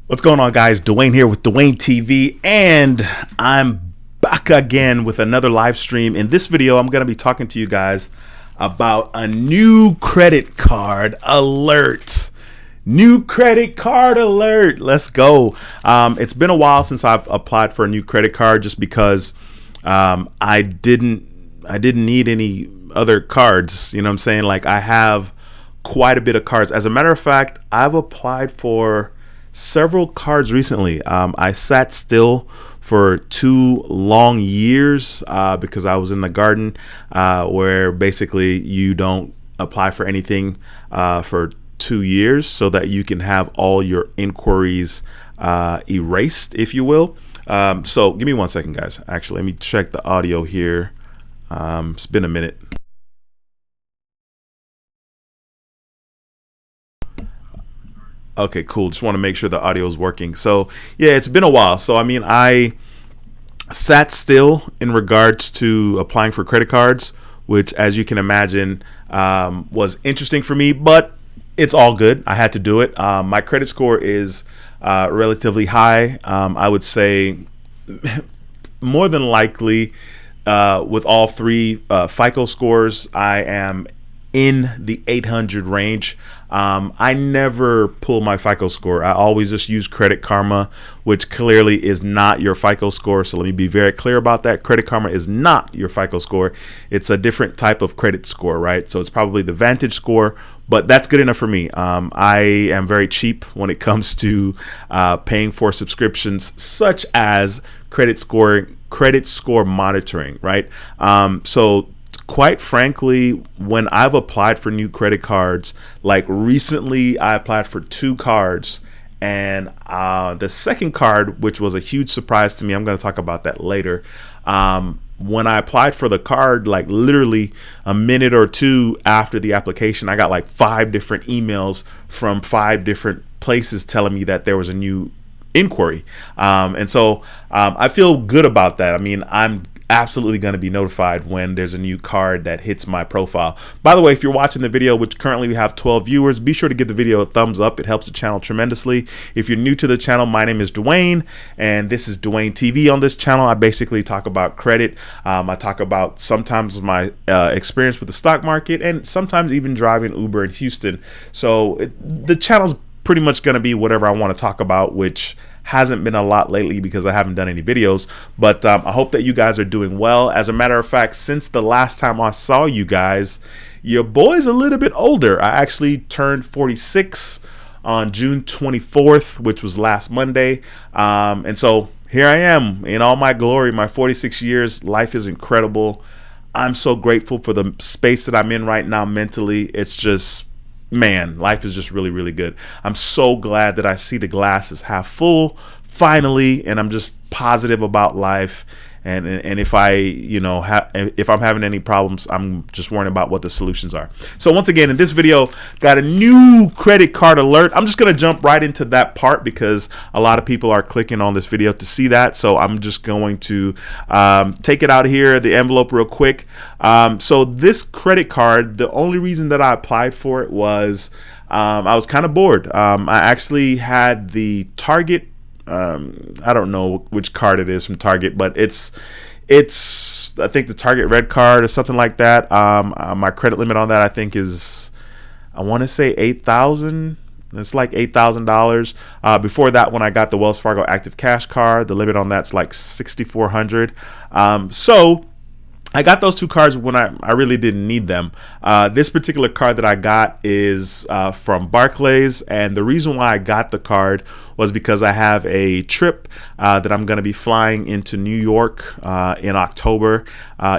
What's going on, guys? Dwayne here with Dwayne TV, and I'm back again with another live stream. In this video, I'm going to be talking to you guys about a new credit card alert. New credit card alert. Let's go. It's been a while since I've applied for a new credit card just because I didn't need any other cards. You know what I'm saying? Like, I have quite a bit of cards. As a matter of fact, I've applied for several cards recently. I sat still for 2 long years because I was in the garden where basically you don't apply for anything for 2 years so that you can have all your inquiries erased, if you will. So give me 1 second, guys. Actually, let me check the audio here. It's been a minute. Okay, cool. Just want to make sure the audio is working. So yeah, it's been a while. So I mean, I sat still in regards to applying for credit cards, which, as you can imagine, was interesting for me, but it's all good. I had to do it. My credit score is relatively high. I would say more than likely with all 3 FICO scores, I am in the 800 range. I never pull my FICO score. I always just use Credit Karma, which clearly is not your FICO score. So let me be very clear about that. Credit Karma is not your FICO score. It's a different type of credit score, right? So it's probably the Vantage score, but that's good enough for me. I am very cheap when it comes to paying for subscriptions such as credit score monitoring, right? So quite frankly, when I've applied for new credit cards, like recently I applied for 2 cards, and the second card, which was a huge surprise to me, I'm going to talk about that later. When I applied for the card, like literally a minute or 2 after the application, I got like 5 different emails from 5 different places telling me that there was a new inquiry. And so I feel good about that. I mean, I'm absolutely going to be notified when there's a new card that hits my profile. By the way, if you're watching the video, which currently we have 12 viewers, be sure to give the video a thumbs up. It helps the channel tremendously. If you're new to the channel, my name is Dwayne, and this is Dwayne TV. On this channel, I basically talk about credit. I talk about sometimes my experience with the stock market, and sometimes even driving Uber in Houston. So the channel's pretty much going to be whatever I want to talk about, which hasn't been a lot lately because I haven't done any videos, but I hope that you guys are doing well. As a matter of fact, since the last time I saw you guys, your boy's a little bit older. I actually turned 46 on June 24th, which was last Monday. And so here I am in all my glory, my 46 years. Life is incredible. I'm so grateful for the space that I'm in right now mentally. It's just, man, life is just really, really good. I'm so glad that I see the glass is half full finally, and I'm just positive about life. And if I, if I'm having any problems, I'm just worrying about what the solutions are. So once again, in this video, got a new credit card alert. I'm just going to jump right into that part because a lot of people are clicking on this video to see that. So I'm just going to take it out here, the envelope real quick. So this credit card, the only reason that I applied for it was I was kind of bored. I actually had the Target, I don't know which card it is from Target, but it's I think the Target Red card or something like that. My credit limit on that, I think, is, I want to say $8,000. It's like $8,000. Before that, when I got the Wells Fargo Active Cash card, the limit on that's like $6,400. So I got those 2 cards when I really didn't need them. This particular card that I got is from Barclays, and the reason why I got the card was because I have a trip that I'm going to be flying into New York in October.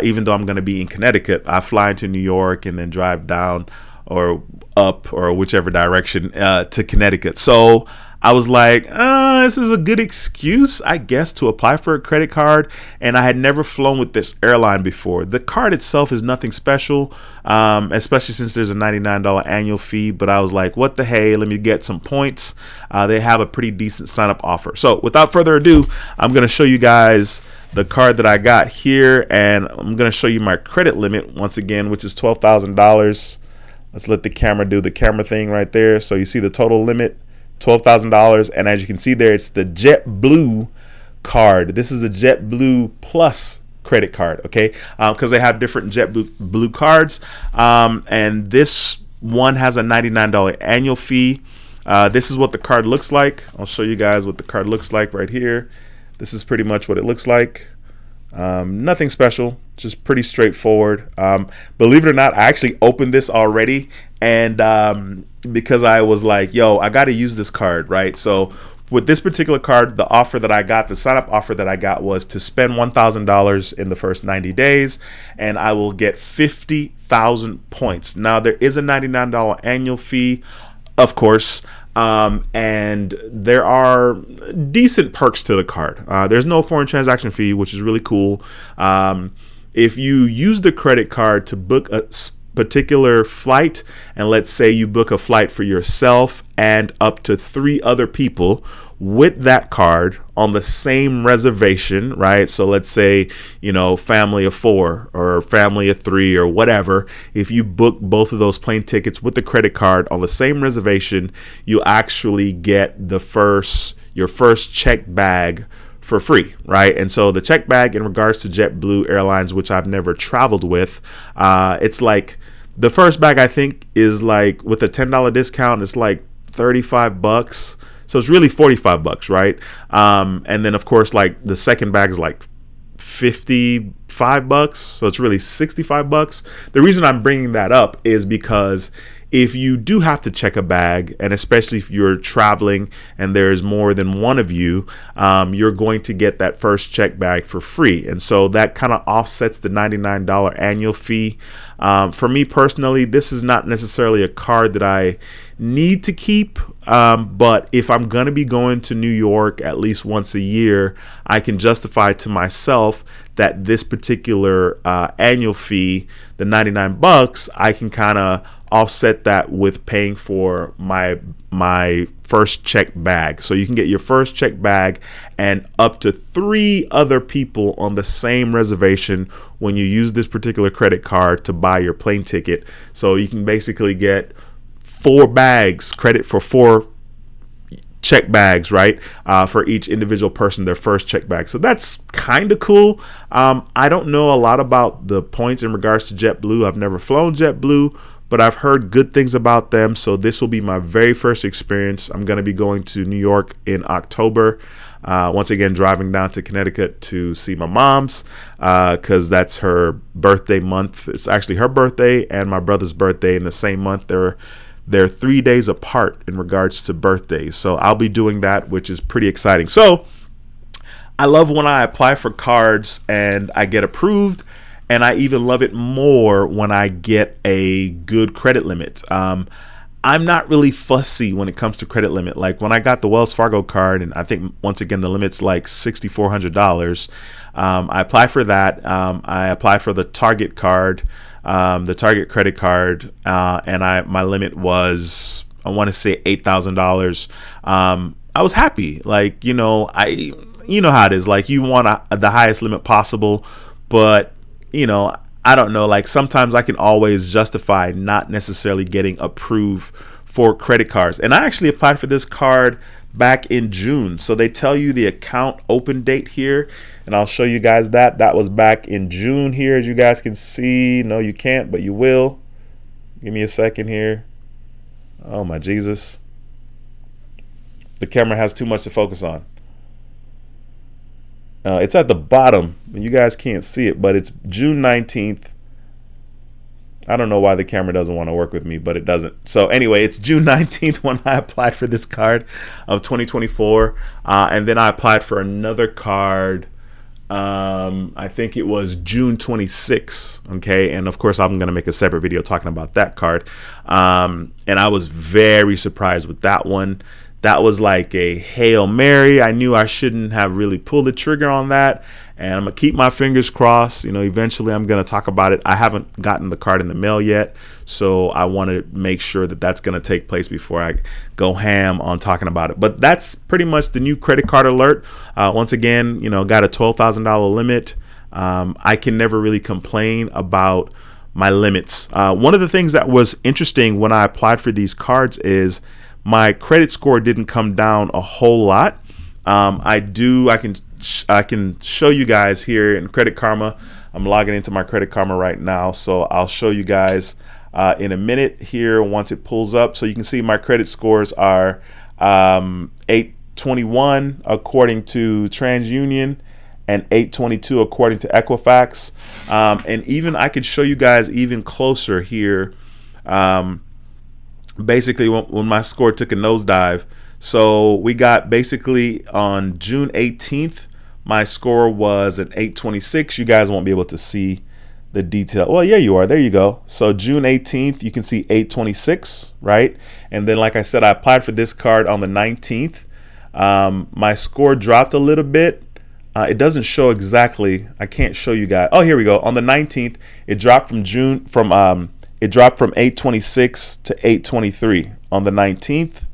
Even though I'm going to be in Connecticut, I fly into New York and then drive down or up or whichever direction to Connecticut. So I was like, this is a good excuse, I guess, to apply for a credit card. And I had never flown with this airline before. The card itself is nothing special, especially since there's a $99 annual fee. But I was like, what the hey, let me get some points. They have a pretty decent sign up offer. So without further ado, I'm going to show you guys the card that I got here. And I'm going to show you my credit limit once again, which is $12,000. Let's let the camera do the camera thing right there. So you see the total limit $12,000. And as you can see there, it's the JetBlue card. This is a JetBlue Plus credit card, okay? Because they have different JetBlue cards. And this one has a $99 annual fee. This is what the card looks like. I'll show you guys what the card looks like right here. This is pretty much what it looks like. Nothing special, just pretty straightforward. Believe it or not, I actually opened this already, and because I was like, yo, I got to use this card, right? So with this particular card, the offer that I got, the sign-up offer that I got was to spend $1,000 in the first 90 days, and I will get 50,000 points. Now, there is a $99 annual fee, of course, and there are decent perks to the card. There's no foreign transaction fee, which is really cool. If you use the credit card to book a particular flight, and let's say you book a flight for yourself and up to 3 other people with that card on the same reservation, right? So let's say, family of 4 or family of 3 or whatever. If you book both of those plane tickets with the credit card on the same reservation, you actually get your first check bag for free, right? And so the check bag, in regards to JetBlue Airlines, which I've never traveled with, it's like the first bag, I think, is like with a $10 discount, it's like $35. So it's really $45, right? And then of course, like the second bag is like $55, so it's really $65. The reason I'm bringing that up is because if you do have to check a bag, and especially if you're traveling and there's more than one of you, you're going to get that first check bag for free. And so that kind of offsets the $99 annual fee. For me personally, this is not necessarily a card that I need to keep, but if I'm going to be going to New York at least once a year, I can justify to myself that this particular annual fee, the $99, I can kind of offset that with paying for my first check bag. So you can get your first check bag and up to 3 other people on the same reservation when you use this particular credit card to buy your plane ticket. So you can basically get 4 bags, credit for 4 check bags, right? For each individual person, their first check bag. So that's kind of cool. I don't know a lot about the points in regards to JetBlue. I've never flown JetBlue, but I've heard good things about them. So this will be my very first experience. I'm going to be going to New York in October. Once again, driving down to Connecticut to see my mom's, because that's her birthday month. It's actually her birthday and my brother's birthday in the same month. They're 3 days apart in regards to birthdays. So I'll be doing that, which is pretty exciting. So I love when I apply for cards and I get approved. And I even love it more when I get a good credit limit. I'm not really fussy when it comes to credit limit. Like when I got the Wells Fargo card, and I think once again the limit's like $6,400. I applied for that. I applied for the Target card, the Target credit card, and my limit was, I want to say $8,000. I was happy. Like you know how it is. Like you want the highest limit possible, but I don't know, like sometimes I can always justify not necessarily getting approved for credit cards. And I actually applied for this card back in June. So they tell you the account open date here, and I'll show you guys that was back in June here, as you guys can see. No, you can't, but you will. Give me a second here. Oh my Jesus. The camera has too much to focus on. It's at the bottom. You guys can't see it, but it's June 19th. I don't know why the camera doesn't want to work with me, but it doesn't. So anyway, it's June 19th when I applied for this card of 2024. And then I applied for another card. I think it was June 26th. Okay. And of course, I'm going to make a separate video talking about that card. And I was very surprised with that one. That was like a Hail Mary. I knew I shouldn't have really pulled the trigger on that. And I'm going to keep my fingers crossed. Eventually I'm going to talk about it. I haven't gotten the card in the mail yet. So I want to make sure that that's going to take place before I go ham on talking about it. But that's pretty much the new credit card alert. Once again, got a $12,000 limit. I can never really complain about my limits. One of the things that was interesting when I applied for these cards is my credit score didn't come down a whole lot. I can show you guys here in Credit Karma. I'm logging into my Credit Karma right now, so I'll show you guys in a minute here once it pulls up. So you can see my credit scores are 821 according to TransUnion and 822 according to Equifax. And even I could show you guys even closer here. Basically, when my score took a nosedive. So we got basically on June 18th, my score was at 826. You guys won't be able to see the detail. Well, yeah, you are. There you go. So June 18th, you can see 826, right? And then, like I said, I applied for this card on the 19th. My score dropped a little bit. It doesn't show exactly. I can't show you guys. Oh, here we go. On the 19th, it dropped from 826 to 823 on the 19th.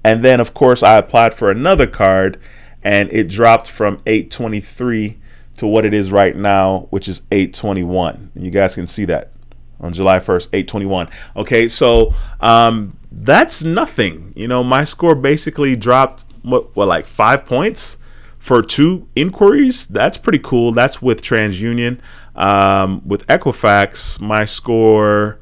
And then, of course, I applied for another card, and it dropped from 823 to what it is right now, which is 821. You guys can see that on July 1st, 821. Okay, so that's nothing. You know, my score basically dropped, like 5 points for 2 inquiries. That's pretty cool. That's with TransUnion. With Equifax, my score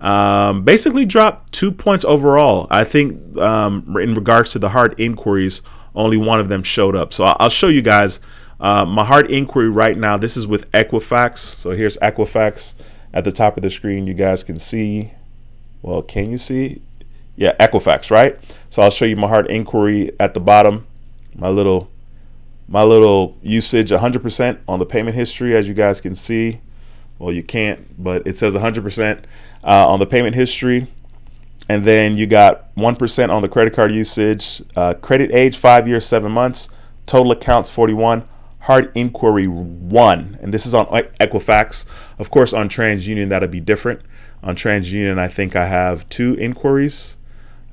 basically dropped 2 points overall. I think in regards to the hard inquiries, only one of them showed up. So I'll show you guys my hard inquiry right now. This is with Equifax. So here's Equifax at the top of the screen. You guys can see. Well, can you see? Yeah, Equifax, right? So I'll show you my hard inquiry at the bottom. My little usage, 100% on the payment history, as you guys can see. Well, you can't, but it says 100% on the payment history. And then you got 1% on the credit card usage. Credit age 5 years 7 months. Total accounts 41. Hard inquiry 1, and this is on Equifax. Of course, on TransUnion that'll be different. On TransUnion, I think I have 2 inquiries.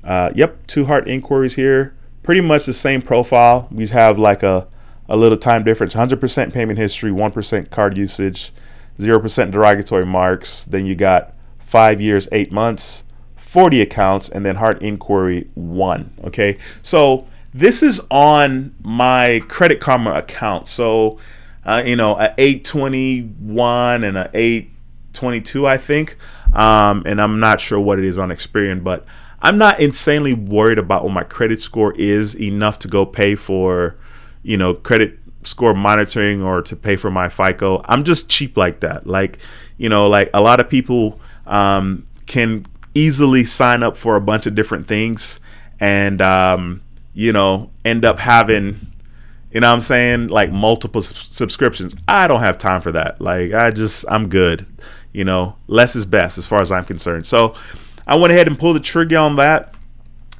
Yep, 2 hard inquiries here. Pretty much the same profile. We have like a little time difference. 100% payment history, 1% card usage, 0% derogatory marks. Then you got 5 years 8 months, 40 accounts, and then hard inquiry 1. Okay, so this is on my Credit Karma account. So, you know, a 821 and a 822, I think. And I'm not sure what it is on Experian, but I'm not insanely worried about what my credit score is enough to go pay for, you know, credit score monitoring or to pay for my FICO. I'm just cheap like that. Like, you know, like a lot of people can easily sign up for a bunch of different things and, you know, end up having, you know what I'm saying, like multiple subscriptions. I don't have time for that. Like, I'm good. You know, less is best as far as I'm concerned. So I went ahead and pulled the trigger on that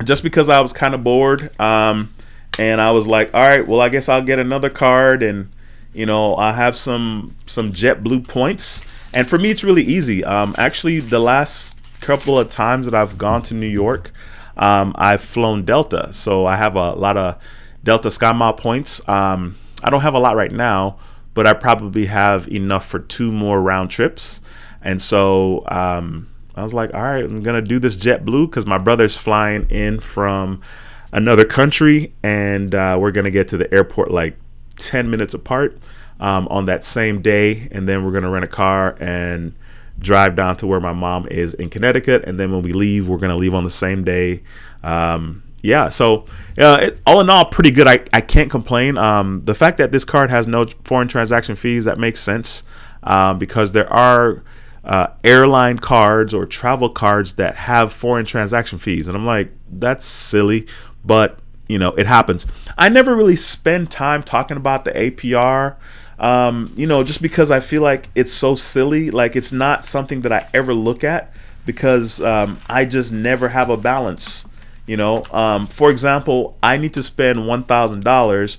just because I was kind of bored. And I was like, all right, well, I guess I'll get another card and, you know, I have some JetBlue points. And for me, it's really easy. Actually, the last couple of times that I've gone to New York, I've flown Delta, so I have a lot of Delta SkyMile points. I don't have a lot right now, but I probably have enough for 2 more round trips. And so I was like, all right, I'm gonna do this JetBlue because my brother's flying in from another country, and we're gonna get to the airport like 10 minutes apart on that same day, and then we're gonna rent a car and drive down to where my mom is in Connecticut, and then when we leave, we're gonna leave on the same day. Yeah, so all in all, pretty good. I can't complain. The fact that this card has no foreign transaction fees, that makes sense, because there are airline cards or travel cards that have foreign transaction fees, and I'm like, that's silly, but you know, it happens. I never really spend time talking about the APR. You know, just because I feel like it's so silly. Like, it's not something that I ever look at because I just never have a balance. You know, for example, I need to spend $1,000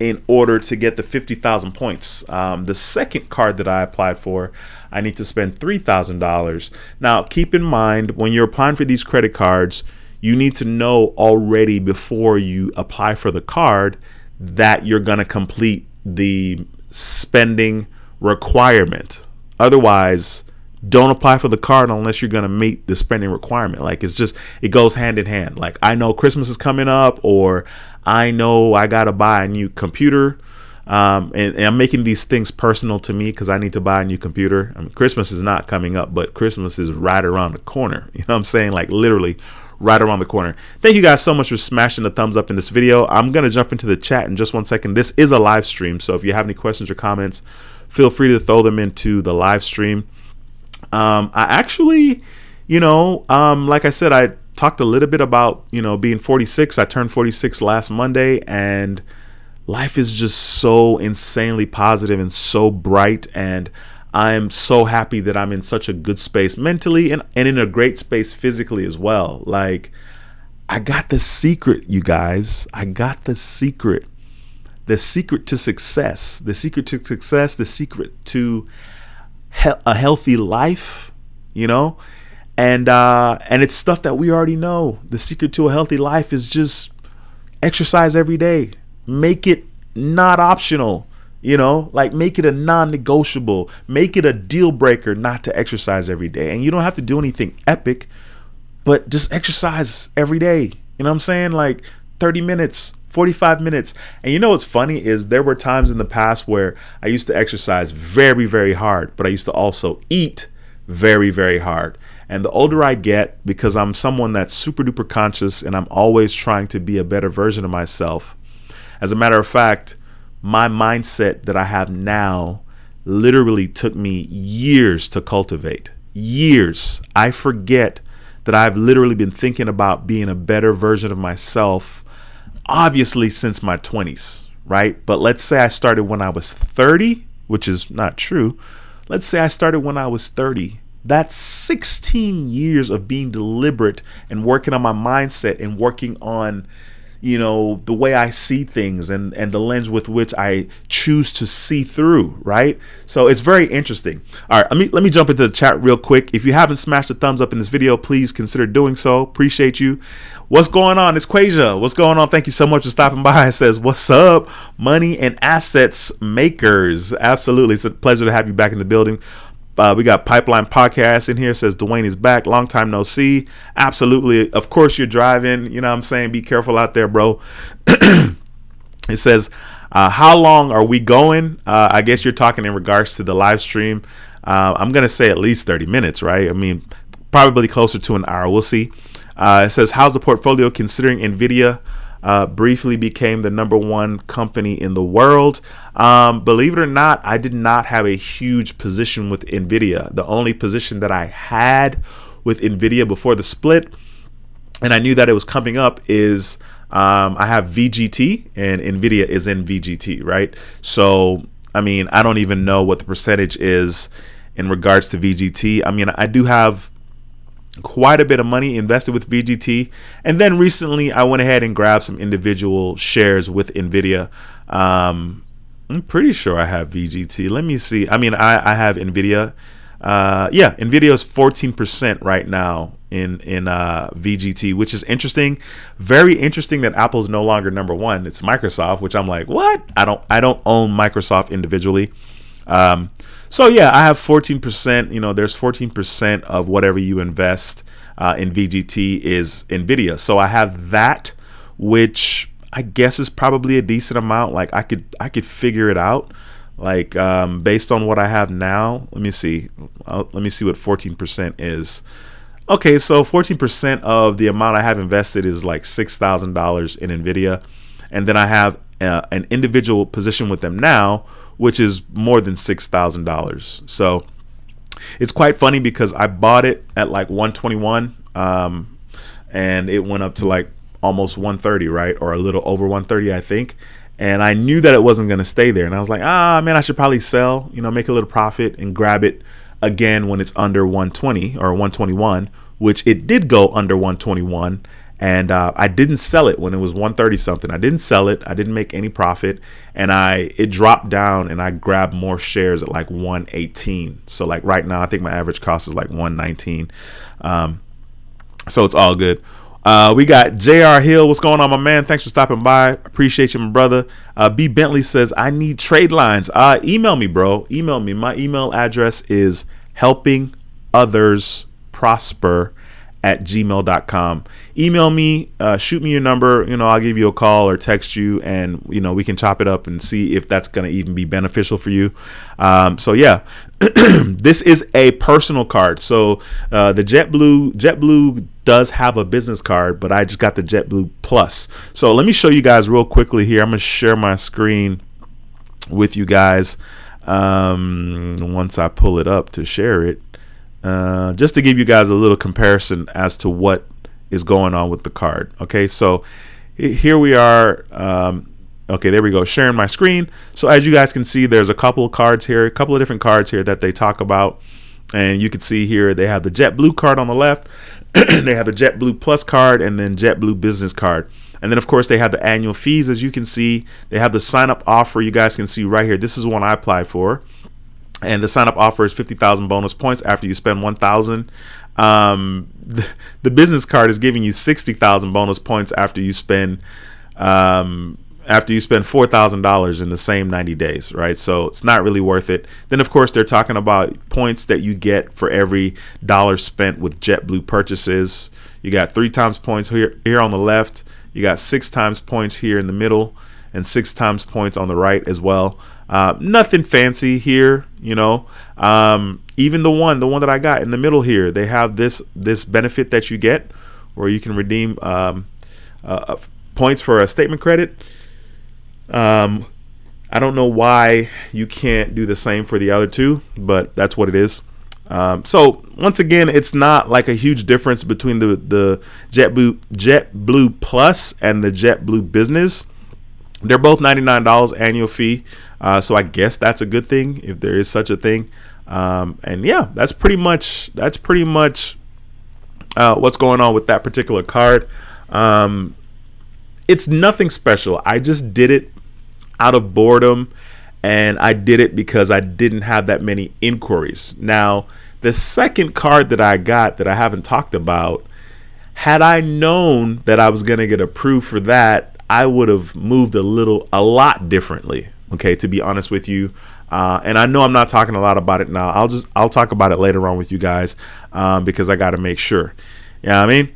in order to get the 50,000 points. The second card that I applied for, I need to spend $3,000. Now, keep in mind, when you're applying for these credit cards, you need to know already before you apply for the card that you're going to complete the spending requirement. Otherwise, don't apply for the card unless you're going to meet the spending requirement. Like, it's just, it goes hand in hand. Like, I know Christmas is coming up, or I know I got to buy a new computer. And I'm making these things personal to me because I need to buy a new computer. I mean, Christmas is not coming up, but Christmas is right around the corner. You know what I'm saying? Like, literally right around the corner. Thank you guys so much for smashing the thumbs up in this video. I'm going to jump into the chat in just 1 second. This is a live stream, so if you have any questions or comments, feel free to throw them into the live stream. I actually, like I said, I talked a little bit about, being 46. I turned 46 last Monday, and life is just so insanely positive and so bright. And I'm so happy that I'm in such a good space mentally and in a great space physically as well. Like, I got the secret, you guys. I got the secret. The secret to success. The secret to success. The secret to a healthy life, and it's stuff that we already know. The secret to a healthy life is just exercise every day. Make it not optional, like make it a non-negotiable, make it a deal breaker not to exercise every day. And you don't have to do anything epic, but just exercise every day. You know what I'm saying? Like 30 minutes, 45 minutes. And what's funny is there were times in the past where I used to exercise very, very hard, but I used to also eat very, very hard. And the older I get, because I'm someone that's super duper conscious and I'm always trying to be a better version of myself. As a matter of fact, my mindset that I have now literally took me years to cultivate. Years. I forget that I've literally been thinking about being a better version of myself, obviously since my 20s, right? But let's say I started when I was 30, which is not true. Let's say I started when I was 30. That's 16 years of being deliberate and working on my mindset and working on, the way I see things and the lens with which I choose to see through, right? So it's very interesting. All right, let me jump into the chat real quick. If you haven't smashed the thumbs up in this video, please consider doing so. Appreciate you. What's going on? It's Quasia. What's going on? Thank you so much for stopping by. It says, what's up, money and assets makers? Absolutely. It's a pleasure to have you back in the building. We got Pipeline Podcast in here. Says Dwayne is back. Long time no see. Absolutely. Of course you're driving. You know what I'm saying? Be careful out there, bro. It says, how long are we going? I guess you're talking in regards to the live stream. I'm going to say at least 30 minutes, right? I mean, probably closer to an hour. We'll see. It says, how's the portfolio considering NVIDIA briefly became the #1 company in the world? Believe it or not, I did not have a huge position with NVIDIA. The only position that I had with NVIDIA before the split, and I knew that it was coming up, is I have VGT, and NVIDIA is in VGT, right? So, I mean, I don't even know what the percentage is in regards to VGT. I mean, I do have quite a bit of money invested with VGT, and then recently I went ahead and grabbed some individual shares with NVIDIA. I'm pretty sure I have VGT. Let me see. I mean, I have NVIDIA. Yeah, NVIDIA is 14% right now in VGT, which is interesting. Very interesting that Apple's no longer #1. It's Microsoft, which I'm like, what? I don't own Microsoft individually. So yeah, I have 14%. There's 14% of whatever you invest in VGT is NVIDIA. So I have that, which I guess is probably a decent amount. Like I could figure it out. Like based on what I have now. Let me see. Let me see what 14% is. Okay, so 14% of the amount I have invested is like $6,000 in NVIDIA, and then I have an individual position with them now, which is more than $6,000. So it's quite funny because I bought it at like 121, and it went up to like almost 130, right? Or a little over 130, I think. And I knew that it wasn't going to stay there. And I was like, man, I should probably sell, make a little profit and grab it again when it's under 120 or 121, which it did go under 121. And I didn't sell it when it was 130 something. I didn't sell it. I didn't make any profit. And it dropped down, and I grabbed more shares at like 118. So like right now, I think my average cost is like 119. So it's all good. We got JR Hill. What's going on, my man? Thanks for stopping by. Appreciate you, my brother. B Bentley says, I need trade lines. Email me, bro. Email me. My email address is helpothersprosper@gmail.com. Email me, shoot me your number. I'll give you a call or text you, and we can chop it up and see if that's going to even be beneficial for you. So yeah, this is a personal card. So the JetBlue does have a business card, but I just got the JetBlue Plus. So let me show you guys real quickly here. I'm going to share my screen with you guys once I pull it up to share it, just to give you guys a little comparison as to what is going on with the card. Okay, so here we are. Okay, there we go, sharing my screen. So as you guys can see, there's a couple of cards here, a couple of different cards here that they talk about, and you can see here they have the JetBlue card on the left. They have the JetBlue Plus card, and then JetBlue Business card. And then, of course, they have the annual fees. As you can see, they have the sign-up offer. You guys can see right here. This is one I applied for. And the sign-up offer is 50,000 bonus points after you spend 1,000. The business card is giving you 60,000 bonus points after you spend $4,000 in the same 90 days, right? So it's not really worth it. Then, of course, they're talking about points that you get for every dollar spent with JetBlue purchases. You got 3 times points here on the left. You got 6 times points here in the middle, and 6 times points on the right as well. Nothing fancy here, even the one that I got in the middle here, they have this benefit that you get where you can redeem points for a statement credit. I don't know why you can't do the same for the other two, but that's what it is. So once again, it's not like a huge difference between the JetBlue Plus and the JetBlue Business. They're both $99 annual fee. So I guess that's a good thing if there is such a thing. And yeah, that's pretty much what's going on with that particular card. It's nothing special. I just did it out of boredom, and I did it because I didn't have that many inquiries. Now, the second card that I got that I haven't talked about, had I known that I was going to get approved for that, I would have moved a lot differently. Okay, to be honest with you. And I know I'm not talking a lot about it now. I'll talk about it later on with you guys, because I got to make sure. Yeah, you know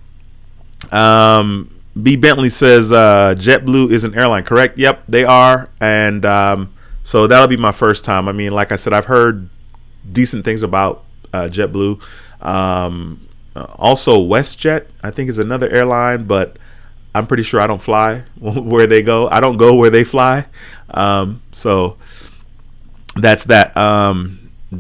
I mean, B. Bentley says JetBlue is an airline, correct? Yep, they are. And so that'll be my first time. I mean, like I said, I've heard decent things about JetBlue. Also, WestJet, I think, is another airline, but I'm pretty sure I don't fly where they go. I don't go where they fly. So that's that.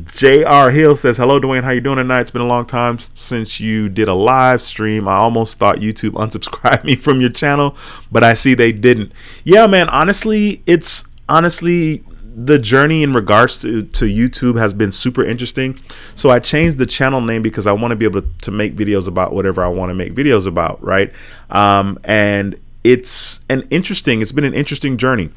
J.R. Hill says, hello, Dwayne. How you doing tonight? It's been a long time since you did a live stream. I almost thought YouTube unsubscribed me from your channel, but I see they didn't. Yeah, man, honestly, the journey in regards to YouTube has been super interesting. So I changed the channel name because I want to be able to make videos about whatever I want to make videos about, right? And it's been an interesting journey.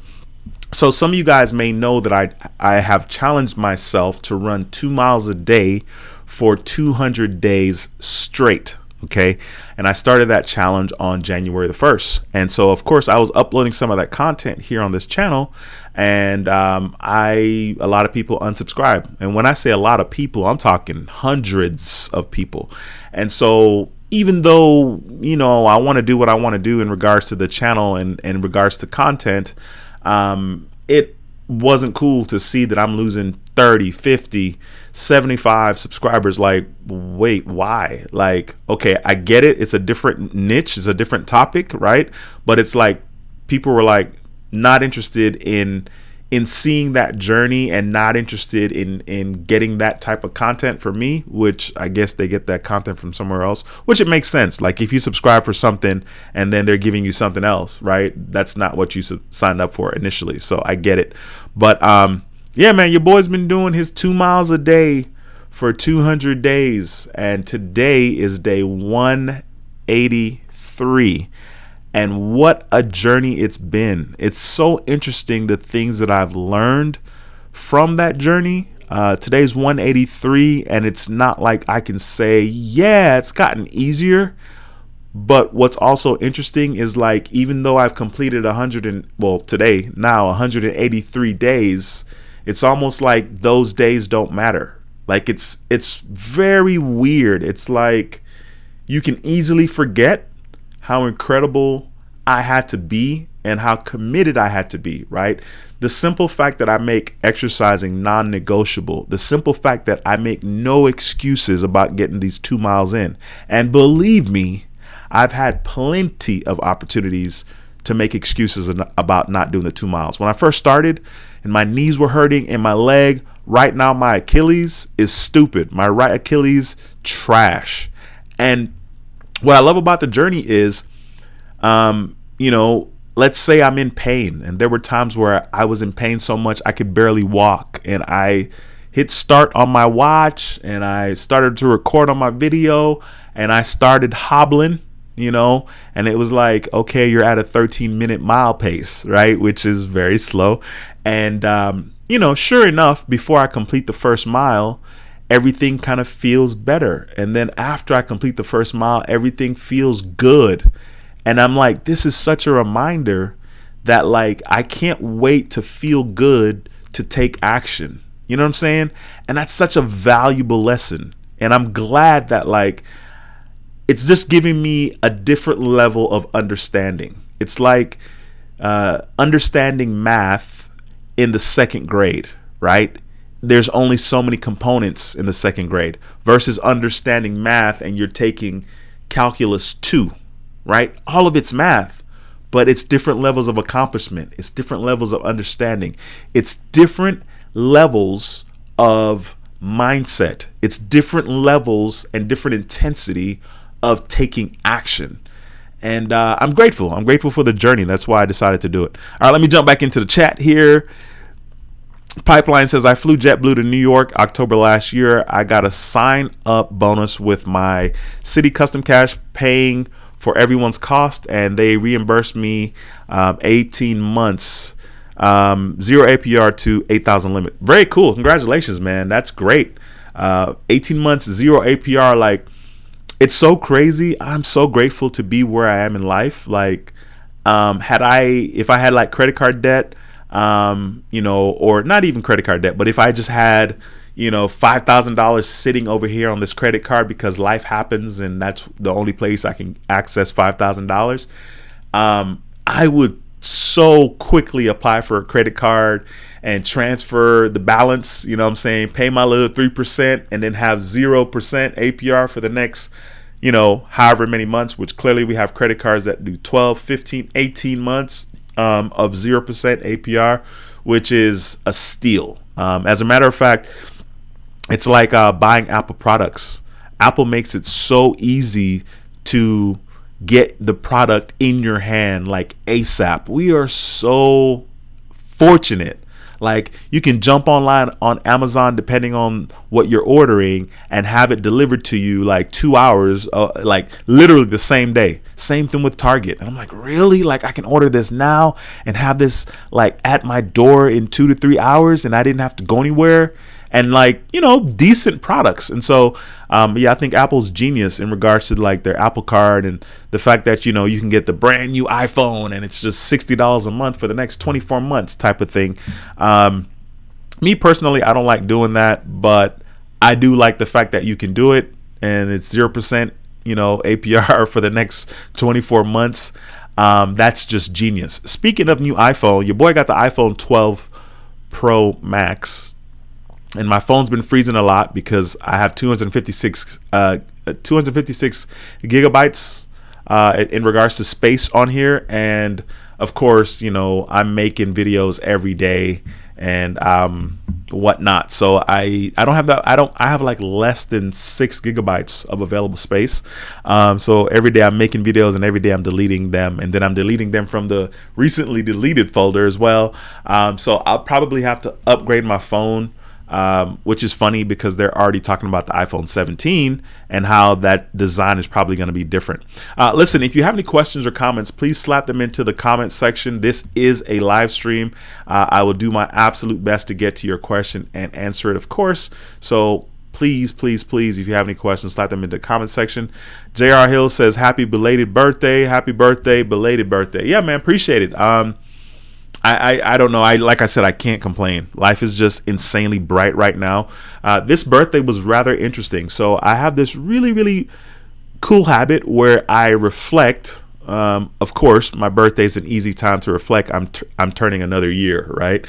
So some of you guys may know that I have challenged myself to run 2 miles a day for 200 days straight. Okay. And I started that challenge on January the 1st. And so, of course, I was uploading some of that content here on this channel, and a lot of people unsubscribe. And when I say a lot of people, I'm talking hundreds of people. And so even though, I want to do what I want to do in regards to the channel and in regards to content, it wasn't cool to see that I'm losing 30, 50, 75 subscribers. Like, wait, why? Like, okay, I get it. It's a different niche. It's a different topic, right? But it's like people were like not interested in seeing that journey and not interested in getting that type of content from me, which I guess they get that content from somewhere else, which it makes sense. Like if you subscribe for something and then they're giving you something else, right? That's not what you signed up for initially. So I get it. But yeah, man, your boy's been doing his 2 miles a day for 200 days. And today is day 183. And what a journey it's been. It's so interesting, the things that I've learned from that journey. Today's 183, and it's not like I can say, yeah, it's gotten easier. But what's also interesting is, like, even though I've completed 183 days, it's almost like those days don't matter. Like it's very weird. It's like you can easily forget how incredible I had to be and how committed I had to be, right? The simple fact that I make exercising non-negotiable, the simple fact that I make no excuses about getting these 2 miles in. And believe me, I've had plenty of opportunities to make excuses about not doing the 2 miles. When I first started and my knees were hurting and my leg, right now my Achilles is stupid. My right Achilles, trash. And what I love about the journey is, let's say I'm in pain, and there were times where I was in pain so much I could barely walk, and I hit start on my watch and I started to record on my video and I started hobbling, and it was like, okay, you're at a 13-minute mile pace, right? Which is very slow. And, sure enough, before I complete the first mile, everything kind of feels better. And then after I complete the first mile, everything feels good. And I'm like, this is such a reminder that, like, I can't wait to feel good to take action. You know what I'm saying? And that's such a valuable lesson. And I'm glad that, like, it's just giving me a different level of understanding. It's like understanding math in the second grade, right? There's only so many components in the second grade versus understanding math and you're taking calculus 2. Right? All of it's math, but it's different levels of accomplishment. It's different levels of understanding. It's different levels of mindset. It's different levels and different intensity of taking action. And I'm grateful. I'm grateful for the journey. That's why I decided to do it. All right, let me jump back into the chat here. Pipeline says, I flew JetBlue to New York October last year. I got a sign up bonus with my City Custom Cash paying for everyone's cost, and they reimbursed me 18 months, 0 APR to 8,000 limit. Very cool. Congratulations, man. That's great. 18 months, 0 APR. Like, it's so crazy. I'm so grateful to be where I am in life. Like, if I had like credit card debt, or not even credit card debt, but if I just had, $5,000 sitting over here on this credit card because life happens and that's the only place I can access $5,000, I would so quickly apply for a credit card and transfer the balance, pay my little 3% and then have 0% APR for the next, however many months, which clearly we have credit cards that do 12, 15, 18 months of 0% APR, which is a steal. As a matter of fact, it's like buying Apple products. Apple makes it so easy to get the product in your hand like ASAP. We are so fortunate. Like, you can jump online on Amazon, depending on what you're ordering, and have it delivered to you like 2 hours, like literally the same day. Same thing with Target. And I'm like, really? Like, I can order this now and have this like at my door in 2 to 3 hours and I didn't have to go anywhere? And like, decent products. And so, I think Apple's genius in regards to like their Apple Card and the fact that, you can get the brand new iPhone and it's just $60 a month for the next 24 months type of thing. Me personally, I don't like doing that, but I do like the fact that you can do it and it's 0%, APR for the next 24 months. That's just genius. Speaking of new iPhone, your boy got the iPhone 12 Pro Max. And my phone's been freezing a lot because I have 256 gigabytes in regards to space on here. And of course, I'm making videos every day and whatnot. So I don't have that. I have like less than 6 gigabytes of available space. So every day I'm making videos and every day I'm deleting them, and then I'm deleting them from the recently deleted folder as well. So I'll probably have to upgrade my phone. Which is funny because they're already talking about the iPhone 17 and how that design is probably going to be different. Listen, if you have any questions or comments, please slap them into the comment section. This is a live stream. I will do my absolute best to get to your question and answer it, of course. So please, please, please, if you have any questions, slap them into the comment section. JR Hill says, happy belated birthday. Happy birthday, belated birthday. Yeah, man, appreciate it. I don't know. Like I said, I can't complain. Life is just insanely bright right now. This birthday was rather interesting. So I have this really, really cool habit where I reflect. Of course, my birthday is an easy time to reflect. I'm turning another year, right?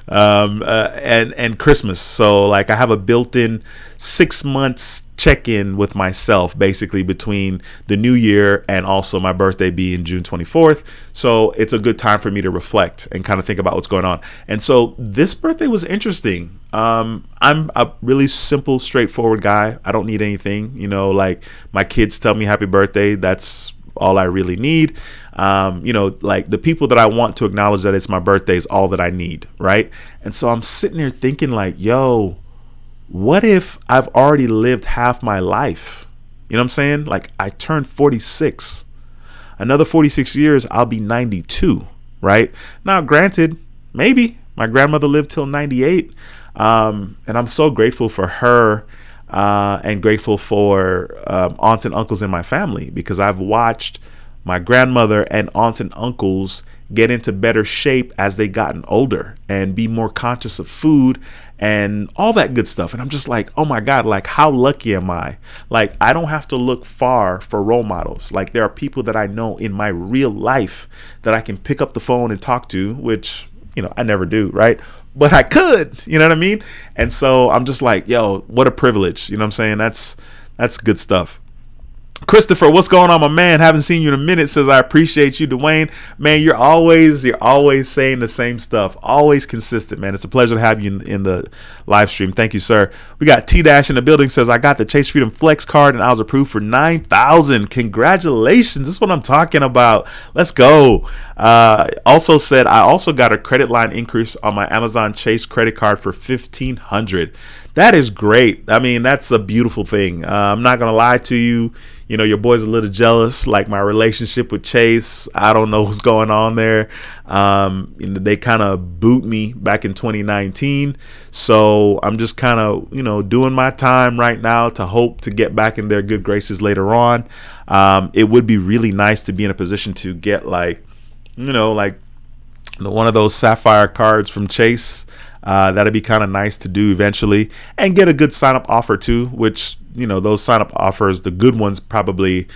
And Christmas. So like I have a built-in 6 months check-in with myself, basically between the new year and also my birthday being June 24th. So it's a good time for me to reflect and kind of think about what's going on. And so this birthday was interesting. I'm a really simple, straightforward guy. I don't need anything, like my kids tell me happy birthday. That's all I really need. Like the people that I want to acknowledge that it's my birthday is all that I need, right? And so I'm sitting there thinking like, yo, what if I've already lived half my life? You know what I'm saying? Like I turned 46. Another 46 years, I'll be 92, right? Now, granted, maybe my grandmother lived till 98. And I'm so grateful for her and grateful for aunts and uncles in my family, because I've watched my grandmother and aunts and uncles get into better shape as they gotten older and be more conscious of food and all that good stuff. And I'm just like, oh my God, like how lucky am I? Like I don't have to look far for role models. Like there are people that I know in my real life that I can pick up the phone and talk to, which, I never do, right? But I could, you know what I mean? And so I'm just like, yo, what a privilege. You know what I'm saying? That's good stuff. Christopher, what's going on, my man? Haven't seen you in a minute. Says, I appreciate you, Dwayne. Man, you're always saying the same stuff. Always consistent, man. It's a pleasure to have you in the live stream. Thank you, sir. We got T-Dash in the building. Says, I got the Chase Freedom Flex card and I was approved for $9,000. Congratulations. This is what I'm talking about. Let's go. Also said, I also got a credit line increase on my Amazon Chase credit card for $1,500. That is great. I mean, that's a beautiful thing. I'm not going to lie to you. Your boy's a little jealous, like my relationship with Chase. I don't know what's going on there. They kind of boot me back in 2019. So I'm just kind of, doing my time right now to hope to get back in their good graces later on. It would be really nice to be in a position to get like one of those sapphire cards from Chase. That'd be kind of nice to do eventually, and get a good sign up offer too, which, those sign up offers, the good ones probably,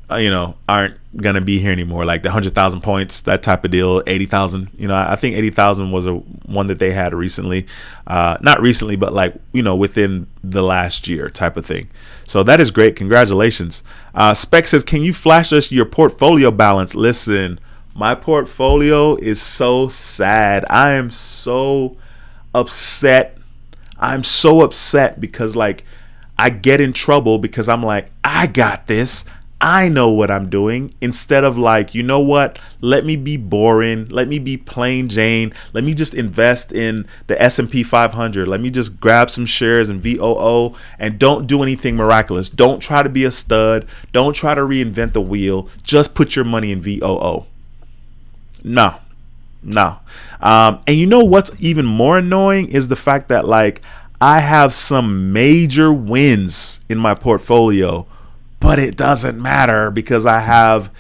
aren't going to be here anymore. Like the 100,000 points, that type of deal, 80,000, I think 80,000 was one that they had recently, not recently, but like, within the last year type of thing. So that is great. Congratulations. Spec says, can you flash us your portfolio balance? Listen, my portfolio is so sad. I am so upset. I'm so upset because like I get in trouble because I'm like, I got this. I know what I'm doing, instead of like, you know what? Let me be boring. Let me be plain Jane. Let me just invest in the S&P 500. Let me just grab some shares in VOO and don't do anything miraculous. Don't try to be a stud. Don't try to reinvent the wheel. Just put your money in VOO. No. And you know what's even more annoying is the fact that like I have some major wins in my portfolio, but it doesn't matter because I have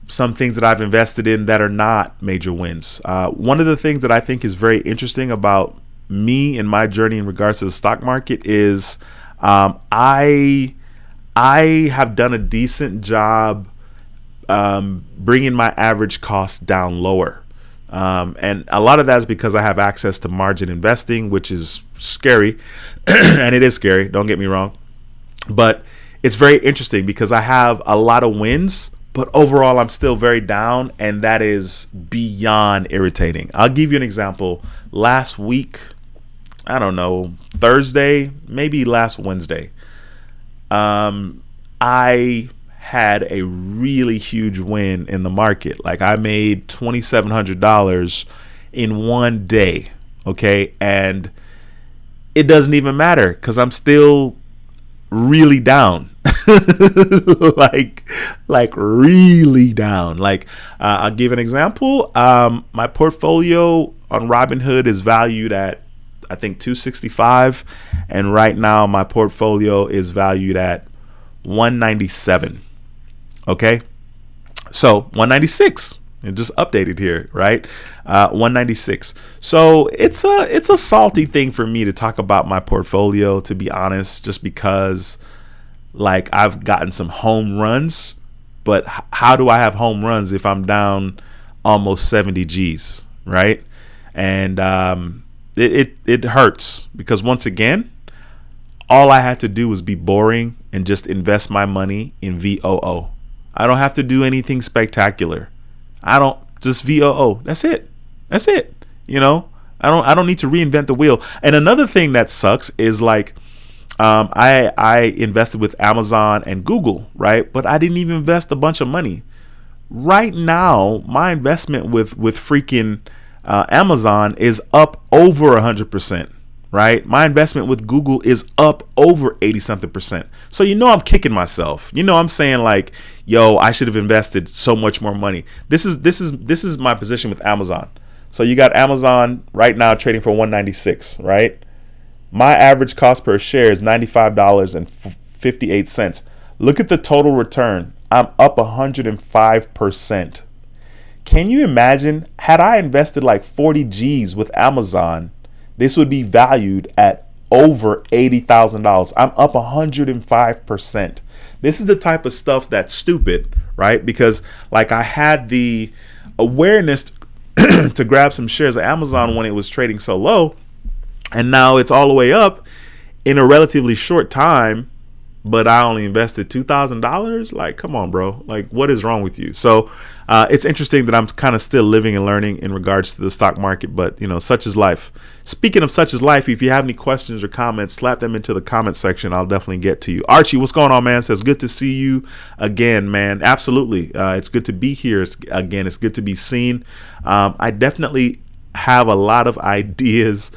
some things that I've invested in that are not major wins. One of the things that I think is very interesting about me and my journey in regards to the stock market is I have done a decent job bringing my average cost down lower. And a lot of that is because I have access to margin investing, which is scary. And it is scary, don't get me wrong. But it's very interesting because I have a lot of wins, but overall I'm still very down. And that is beyond irritating. I'll give you an example. Last week, I don't know, Thursday, maybe last Wednesday, I had a really huge win in the market. Like I made $2,700 in one day. Okay. And it doesn't even matter because I'm still really down. like really down. Like I'll give an example. My portfolio on Robinhood is valued at, I think, 265, and right now my portfolio is valued at 197. Okay, so 196. and just updated here, right? 196. So it's a salty thing for me to talk about my portfolio, to be honest, just because like I've gotten some home runs, but how do I have home runs if I'm down almost 70 G's, right? And it hurts because once again, all I had to do was be boring and just invest my money in VOO. I don't have to do anything spectacular. Just VOO. That's it. You know, I don't need to reinvent the wheel. And another thing that sucks is like, I invested with Amazon and Google, right? But I didn't even invest a bunch of money. Right now, my investment with freaking Amazon is up over 100%. Right? My investment with Google is up over 80 something percent. So, you know, I'm kicking myself. You know, I'm saying like, yo, I should have invested so much more money. This is my position with Amazon. So you got Amazon right now trading for 196, right? My average cost per share is $95.58. Look at the total return. I'm up 105%. Can you imagine, had I invested like 40 G's with Amazon, this would be valued at over $80,000. I'm up 105%. This is the type of stuff that's stupid, right? Because like I had the awareness to grab some shares of Amazon when it was trading so low, and now it's all the way up in a relatively short time, but I only invested $2,000. Like, come on, bro. Like, what is wrong with you? So it's interesting that I'm kind of still living and learning in regards to the stock market, but you know, such is life. Speaking of such is life, if you have any questions or comments, slap them into the comment section. I'll definitely get to you. Archie, what's going on, man? Says good to see you again, man. Absolutely. It's good to be here. It's good to be seen. I definitely have a lot of ideas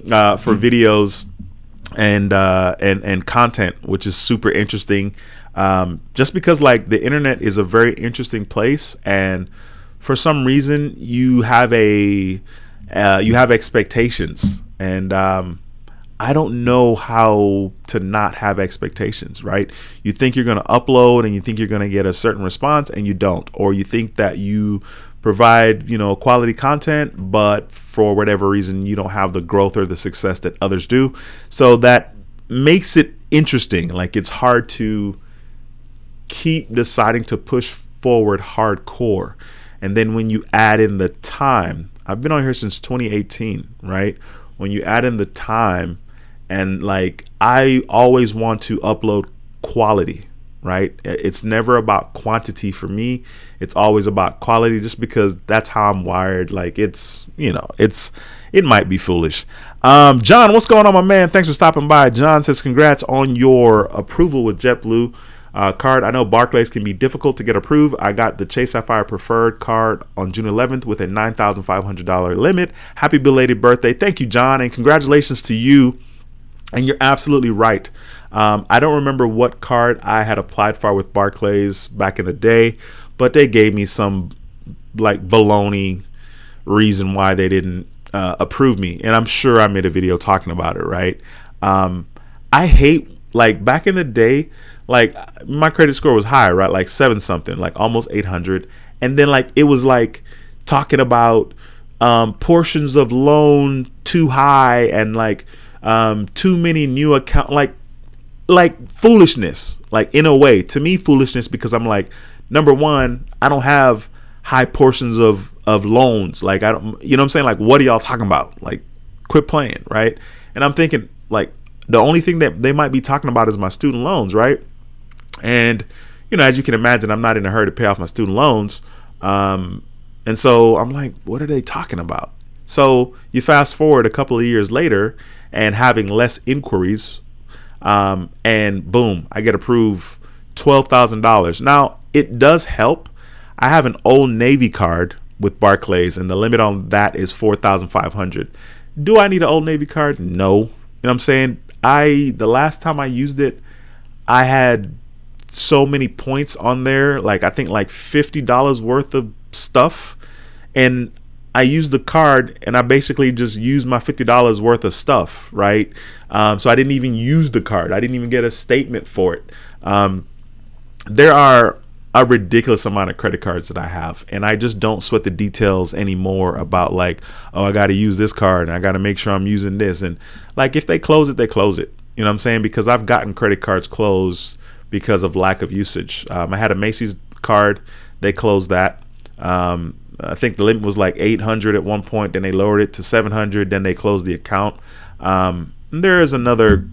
for videos and content, which is super interesting, just because like the internet is a very interesting place, and for some reason you have expectations, and I don't know how to not have expectations, right? You think you're going to upload and you think you're going to get a certain response, and you don't, or you think that you provide, you know, quality content, but for whatever reason you don't have the growth or the success that others do. So that makes it interesting. Like, it's hard to keep deciding to push forward hardcore. And then when you add in the time, I've been on here since 2018, right? When you add in the time, and like, I always want to upload quality, right? It's never about quantity for me. It's always about quality, just because that's how I'm wired. Like, it's, you know, it might be foolish. John, what's going on, my man? Thanks for stopping by. John says, congrats on your approval with JetBlue card. I know Barclays can be difficult to get approved. I got the Chase Sapphire Preferred card on June 11th with a $9,500 limit. Happy belated birthday. Thank you, John, and congratulations to you. And you're absolutely right. I don't remember what card I had applied for with Barclays back in the day, but they gave me some like baloney reason why they didn't approve me. And I'm sure I made a video talking about it, right? I hate, like, back in the day, like, my credit score was high, right? Like 7 something, like almost 800. And then like, it was like talking about portions of loan too high, and like too many new account, like foolishness, like, in a way, to me, foolishness, because I'm like, number one, I don't have high portions of loans. Like, I don't, you know what I'm saying? Like, what are y'all talking about? Like, quit playing, right? And I'm thinking, like, the only thing that they might be talking about is my student loans, right? And, you know, as you can imagine, I'm not in a hurry to pay off my student loans. And so I'm like, what are they talking about? So you fast forward a couple of years later and having less inquiries, and boom, I get approved $12,000. Now, it does help. I have an Old Navy card with Barclays, and the limit on that is $4,500. Do I need an Old Navy card? No. You know what I'm saying? The last time I used it, I had so many points on there, like I think like $50 worth of stuff, and I used the card and I basically just used my $50 worth of stuff, right? So I didn't even use the card. I didn't even get a statement for it. There are a ridiculous amount of credit cards that I have, and I just don't sweat the details anymore about like, oh, I got to use this card and I got to make sure I'm using this. And like, if they close it, they close it. You know what I'm saying? Because I've gotten credit cards closed because of lack of usage. I had a Macy's card. They closed that. I think the limit was like 800 at one point. Then they lowered it to 700. Then they closed the account. There is another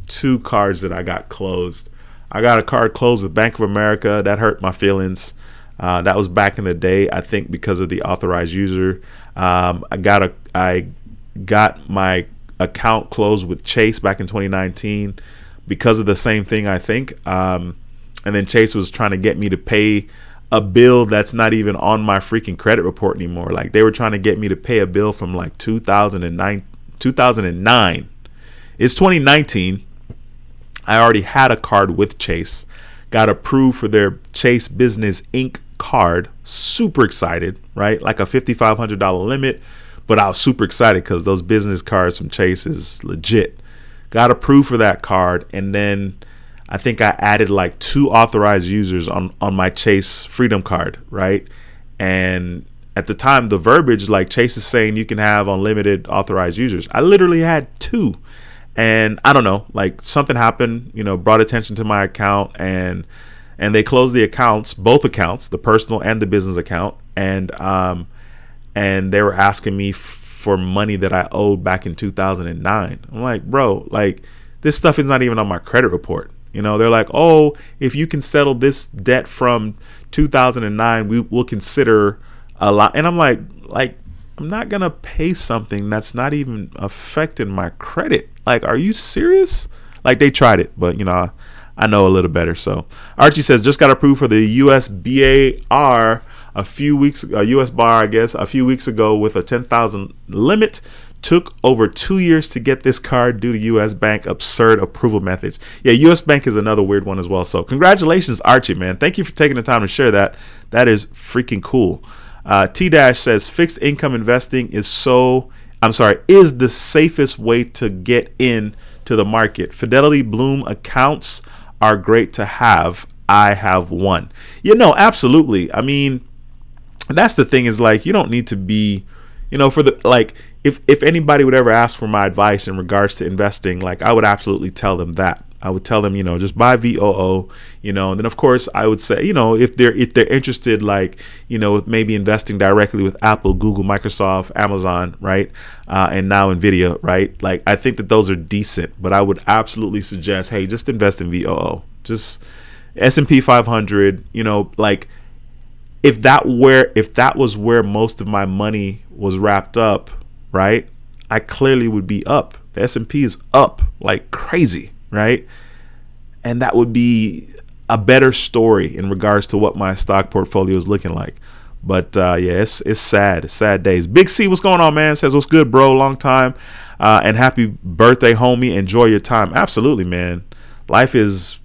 2 cards that I got closed. I got a card closed with Bank of America. That hurt my feelings. That was back in the day, I think, because of the authorized user. I got my account closed with Chase back in 2019 because of the same thing, I think. And then Chase was trying to get me to pay a bill that's not even on my freaking credit report anymore. Like, they were trying to get me to pay a bill from like 2009. It's 2019. I already had a card with Chase, got approved for their Chase Business Inc. card. Super excited, right? Like a $5,500 limit, but I was super excited because those business cards from Chase is legit. Got approved for that card, and then I think I added like 2 authorized users on my Chase Freedom card, right? And at the time, the verbiage, like, Chase is saying you can have unlimited authorized users. I literally had 2. And I don't know, like, something happened, brought attention to my account, and they closed the accounts, both accounts, the personal and the business account. And they were asking me for money that I owed back in 2009. I'm like, bro, like, this stuff is not even on my credit report. They're like, oh, if you can settle this debt from 2009, we will consider a lot. And I'm like, I'm not going to pay something that's not even affecting my credit. Like, are you serious? Like, they tried it, but, I know a little better. So Archie says, just got approved for the US BAR a few weeks ago with a 10,000 limit. Took over 2 years to get this card due to U.S. Bank absurd approval methods. Yeah, U.S. Bank is another weird one as well. So congratulations, Archie, man. Thank you for taking the time to share that. That is freaking cool. T-Dash says fixed income investing is the safest way to get in to the market. Fidelity Bloom accounts are great to have. I have one. Absolutely. I mean, that's the thing, is like, you don't need to be, if anybody would ever ask for my advice in regards to investing, like, I would absolutely tell them that. I would tell them, just buy VOO, and then of course I would say, if they're interested, like, with maybe investing directly with Apple, Google, Microsoft, Amazon, right? And now Nvidia, right? Like, I think that those are decent, but I would absolutely suggest, hey, just invest in VOO, just S&P 500, like, if that was where most of my money was wrapped up, right, I clearly would be up. The S&P is up like crazy, right? And that would be a better story in regards to what my stock portfolio is looking like. But it's sad. It's sad days. Big C, what's going on, man? Says, what's good, bro? Long time. And happy birthday, homie. Enjoy your time. Absolutely, man. Life is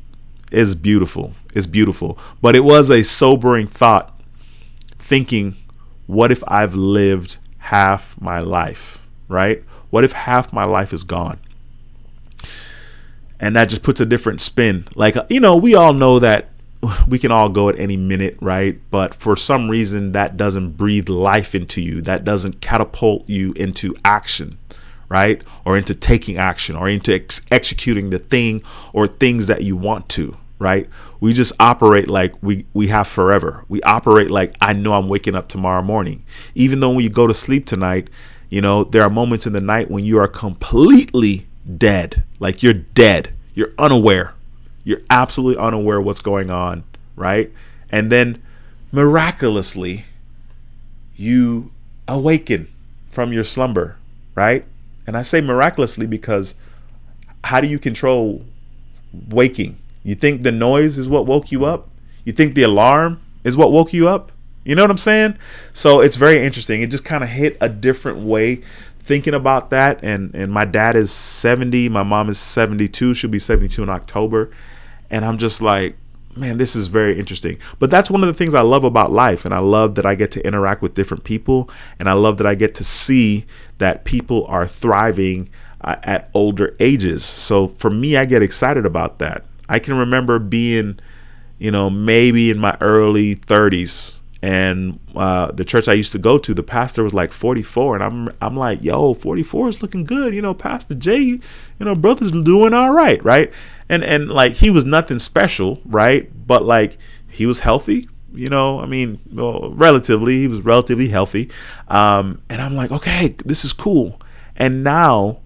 beautiful. It's beautiful. But it was a sobering thought, thinking, what if I've lived half my life, right? What if half my life is gone? And that just puts a different spin. Like, we all know that we can all go at any minute, right? But for some reason, that doesn't breathe life into you. That doesn't catapult you into action, right? Or into taking action, or into executing the thing or things that you want to, right? We just operate like we have forever. We operate like, I know I'm waking up tomorrow morning. Even though when you go to sleep tonight, there are moments in the night when you are completely dead. Like, you're dead. You're unaware. You're absolutely unaware what's going on, right? And then miraculously, you awaken from your slumber, right? And I say miraculously because how do you control waking? You think the noise is what woke you up? You think the alarm is what woke you up? You know what I'm saying? So it's very interesting. It just kind of hit a different way thinking about that. And my dad is 70. My mom is 72. She'll be 72 in October. And I'm just like, man, this is very interesting. But that's one of the things I love about life. And I love that I get to interact with different people. And I love that I get to see that people are thriving at older ages. So for me, I get excited about that. I can remember being, maybe in my early 30s. And the church I used to go to, the pastor was like 44, and I'm like, yo, 44 is looking good, Pastor J, brother's doing all right, right? And like, he was nothing special, right? But like, he was healthy, relatively, he was relatively healthy. And I'm like, okay, this is cool. And now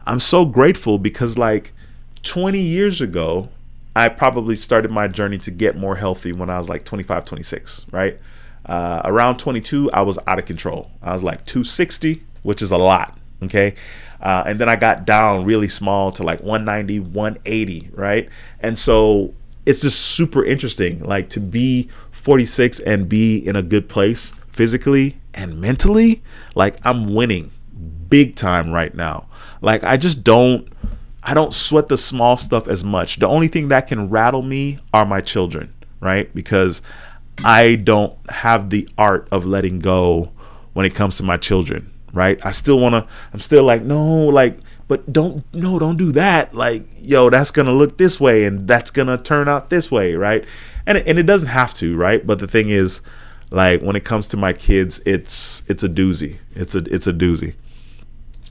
I'm so grateful because like 20 years ago, I probably started my journey to get more healthy when I was like 25, 26, right? Around 22, I was out of control. I was like 260, which is a lot. Okay. And then I got down really small to like 190, 180. Right. And so it's just super interesting, like to be 46 and be in a good place physically and mentally. Like I'm winning big time right now. Like I don't sweat the small stuff as much. The only thing that can rattle me are my children, right? Because I don't have the art of letting go when it comes to my children, right? I'm still like, no, like, but don't do that. Like, yo, that's going to look this way and that's going to turn out this way, right? And it doesn't have to, right? But the thing is, like, when it comes to my kids, it's a doozy. It's a doozy.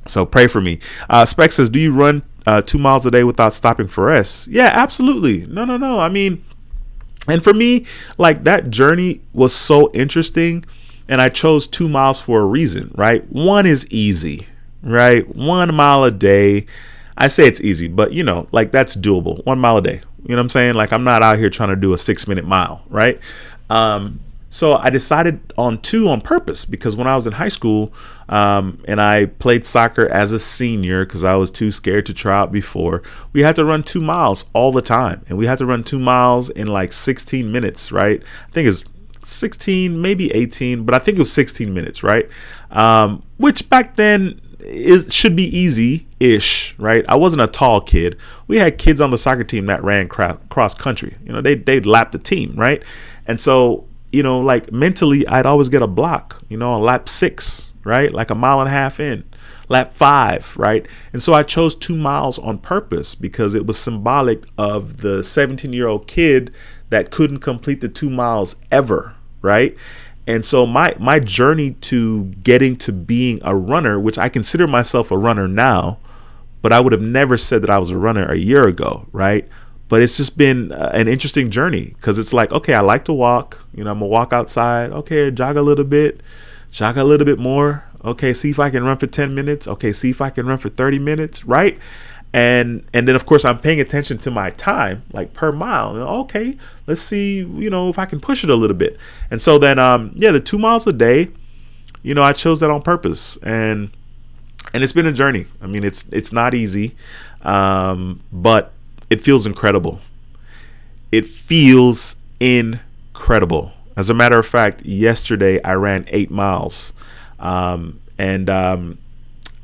So pray for me. Spec says, do you run 2 miles a day without stopping for rest? Yeah, absolutely. No. I mean, and for me, like that journey was so interesting, and I chose 2 miles for a reason, right? One is easy, right? 1 mile a day. I say it's easy, but like that's doable. 1 mile a day. You know what I'm saying? Like I'm not out here trying to do a 6-minute mile, right? So I decided on 2 on purpose because when I was in high school, and I played soccer as a senior because I was too scared to try out before, we had to run 2 miles all the time. And we had to run 2 miles in like 16 minutes, right? I think it was 16, maybe 18, but I think it was 16 minutes, right? Which back then should be easy-ish, right? I wasn't a tall kid. We had kids on the soccer team that ran cross country. They'd lap the team, right? And so, like mentally, I'd always get a block, on lap 6, right? Like a mile and a half in, lap 5, right? And so I chose 2 miles on purpose because it was symbolic of the 17-year-old kid that couldn't complete the 2 miles ever, right? And so my journey to getting to being a runner, which I consider myself a runner now, but I would have never said that I was a runner a year ago, right? But it's just been an interesting journey because it's like, okay, I like to walk. I'm going to walk outside. Okay, jog a little bit more. Okay, see if I can run for 10 minutes. Okay, see if I can run for 30 minutes, right? And then, of course, I'm paying attention to my time, like per mile. Okay, let's see, if I can push it a little bit. And so then, the 2 miles a day, I chose that on purpose. And it's been a journey. I mean, it's not easy, but it feels incredible. It feels incredible. As a matter of fact, yesterday I ran 8 miles. And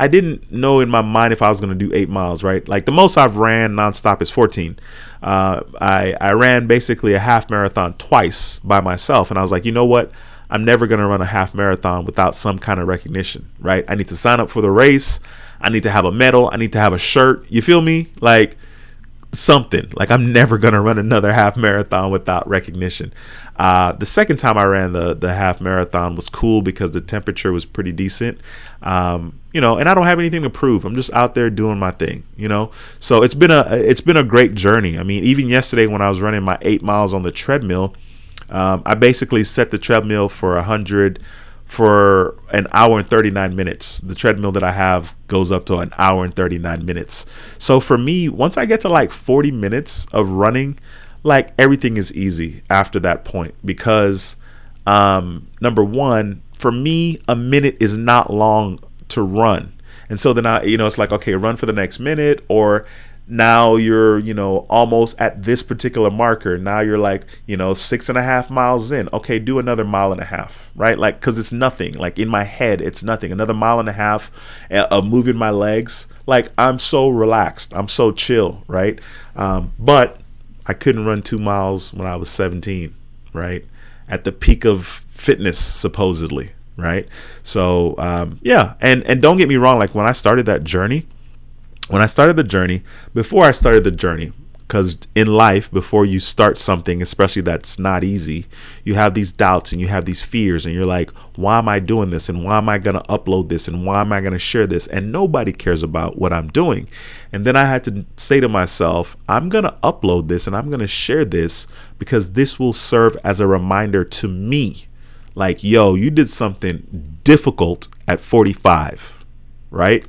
I didn't know in my mind if I was going to do 8 miles, right? Like the most I've ran nonstop is 14. I ran basically a half marathon twice by myself. And I was like, you know what? I'm never going to run a half marathon without some kind of recognition, right? I need to sign up for the race. I need to have a medal. I need to have a shirt. You feel me? Like something. Like I'm never going to run another half marathon without recognition. The second time I ran the half marathon was cool because the temperature was pretty decent. And I don't have anything to prove. I'm just out there doing my thing, So it's been a great journey. I mean, even yesterday when I was running my 8 miles on the treadmill, I basically set the treadmill for 100 for an hour and 39 minutes. The treadmill that I have goes up to an hour and 39 minutes. So for me, once I get to like 40 minutes of running, like everything is easy after that point because number one, for me, a minute is not long to run. And so then it's like, okay, run for the next minute, or now you're, almost at this particular marker. Now you're like, 6.5 miles in. Okay, do another 1.5 miles, right? Like, cause it's nothing. Like in my head, it's nothing. Another 1.5 miles of moving my legs. Like I'm so relaxed. I'm so chill, right? But I couldn't run 2 miles when I was 17, right? At the peak of fitness, supposedly, right? So, and don't get me wrong. Like when I started the journey, before I started the journey, Because in life, before you start something, especially that's not easy, you have these doubts and you have these fears, and you're like, why am I doing this? And why am I going to upload this? And why am I going to share this? And nobody cares about what I'm doing. And then I had to say to myself, I'm going to upload this and I'm going to share this because this will serve as a reminder to me. Like, yo, you did something difficult at 45, right?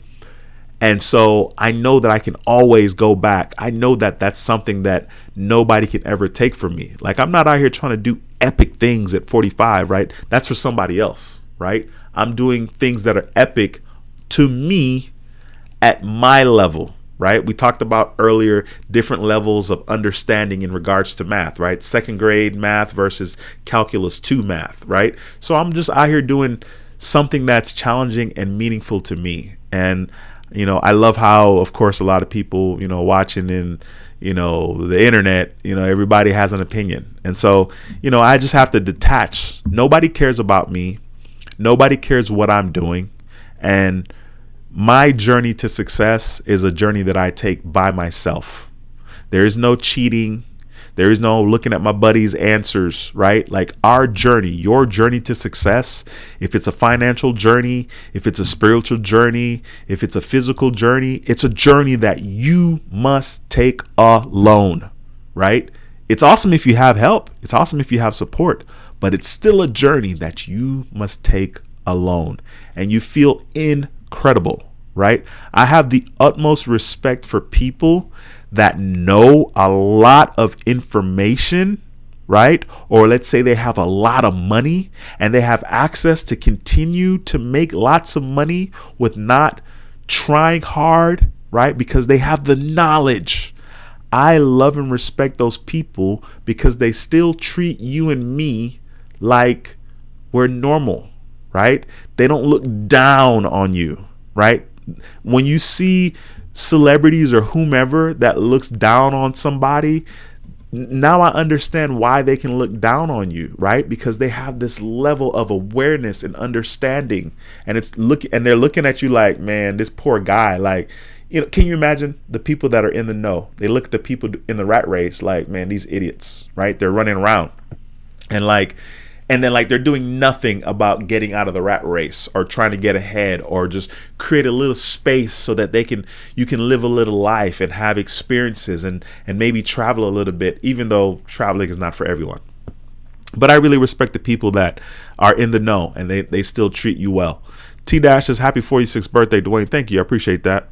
And so I know that I can always go back. I know that that's something that nobody can ever take from me. Like, I'm not out here trying to do epic things at 45, right? That's for somebody else, right? I'm doing things that are epic to me at my level, right? We talked about earlier different levels of understanding in regards to math, right? Second grade math versus calculus 2 math, right? So I'm just out here doing something that's challenging and meaningful to me. And I love how, of course, a lot of people, watching in, the internet, everybody has an opinion. And so, I just have to detach. Nobody cares about me. Nobody cares what I'm doing. And my journey to success is a journey that I take by myself. There is no cheating. There is no looking at my buddy's answers, right? Like, our journey, your journey to success, if it's a financial journey, if it's a spiritual journey, if it's a physical journey, it's a journey that you must take alone, right? It's awesome if you have help. It's awesome if you have support, but it's still a journey that you must take alone. And you feel incredible, right? I have the utmost respect for people that know a lot of information, right? Or let's say they have a lot of money and they have access to continue to make lots of money with not trying hard, right? Because they have the knowledge. I love and respect those people because they still treat you and me like we're normal, right? They don't look down on you, right? When you see celebrities or whomever that looks down on somebody, now I understand why they can look down on you, right? Because they have this level of awareness and understanding, and they're looking at you like, man, this poor guy. Like, can you imagine the people that are in the know? They look at the people in the rat race like, man, these idiots, right? They're running around and then they're doing nothing about getting out of the rat race or trying to get ahead or just create a little space so that you can live a little life and have experiences and maybe travel a little bit, even though traveling is not for everyone. But I really respect the people that are in the know and they still treat you well. T-Dash says, happy 46th birthday, Dwayne. Thank you. I appreciate that.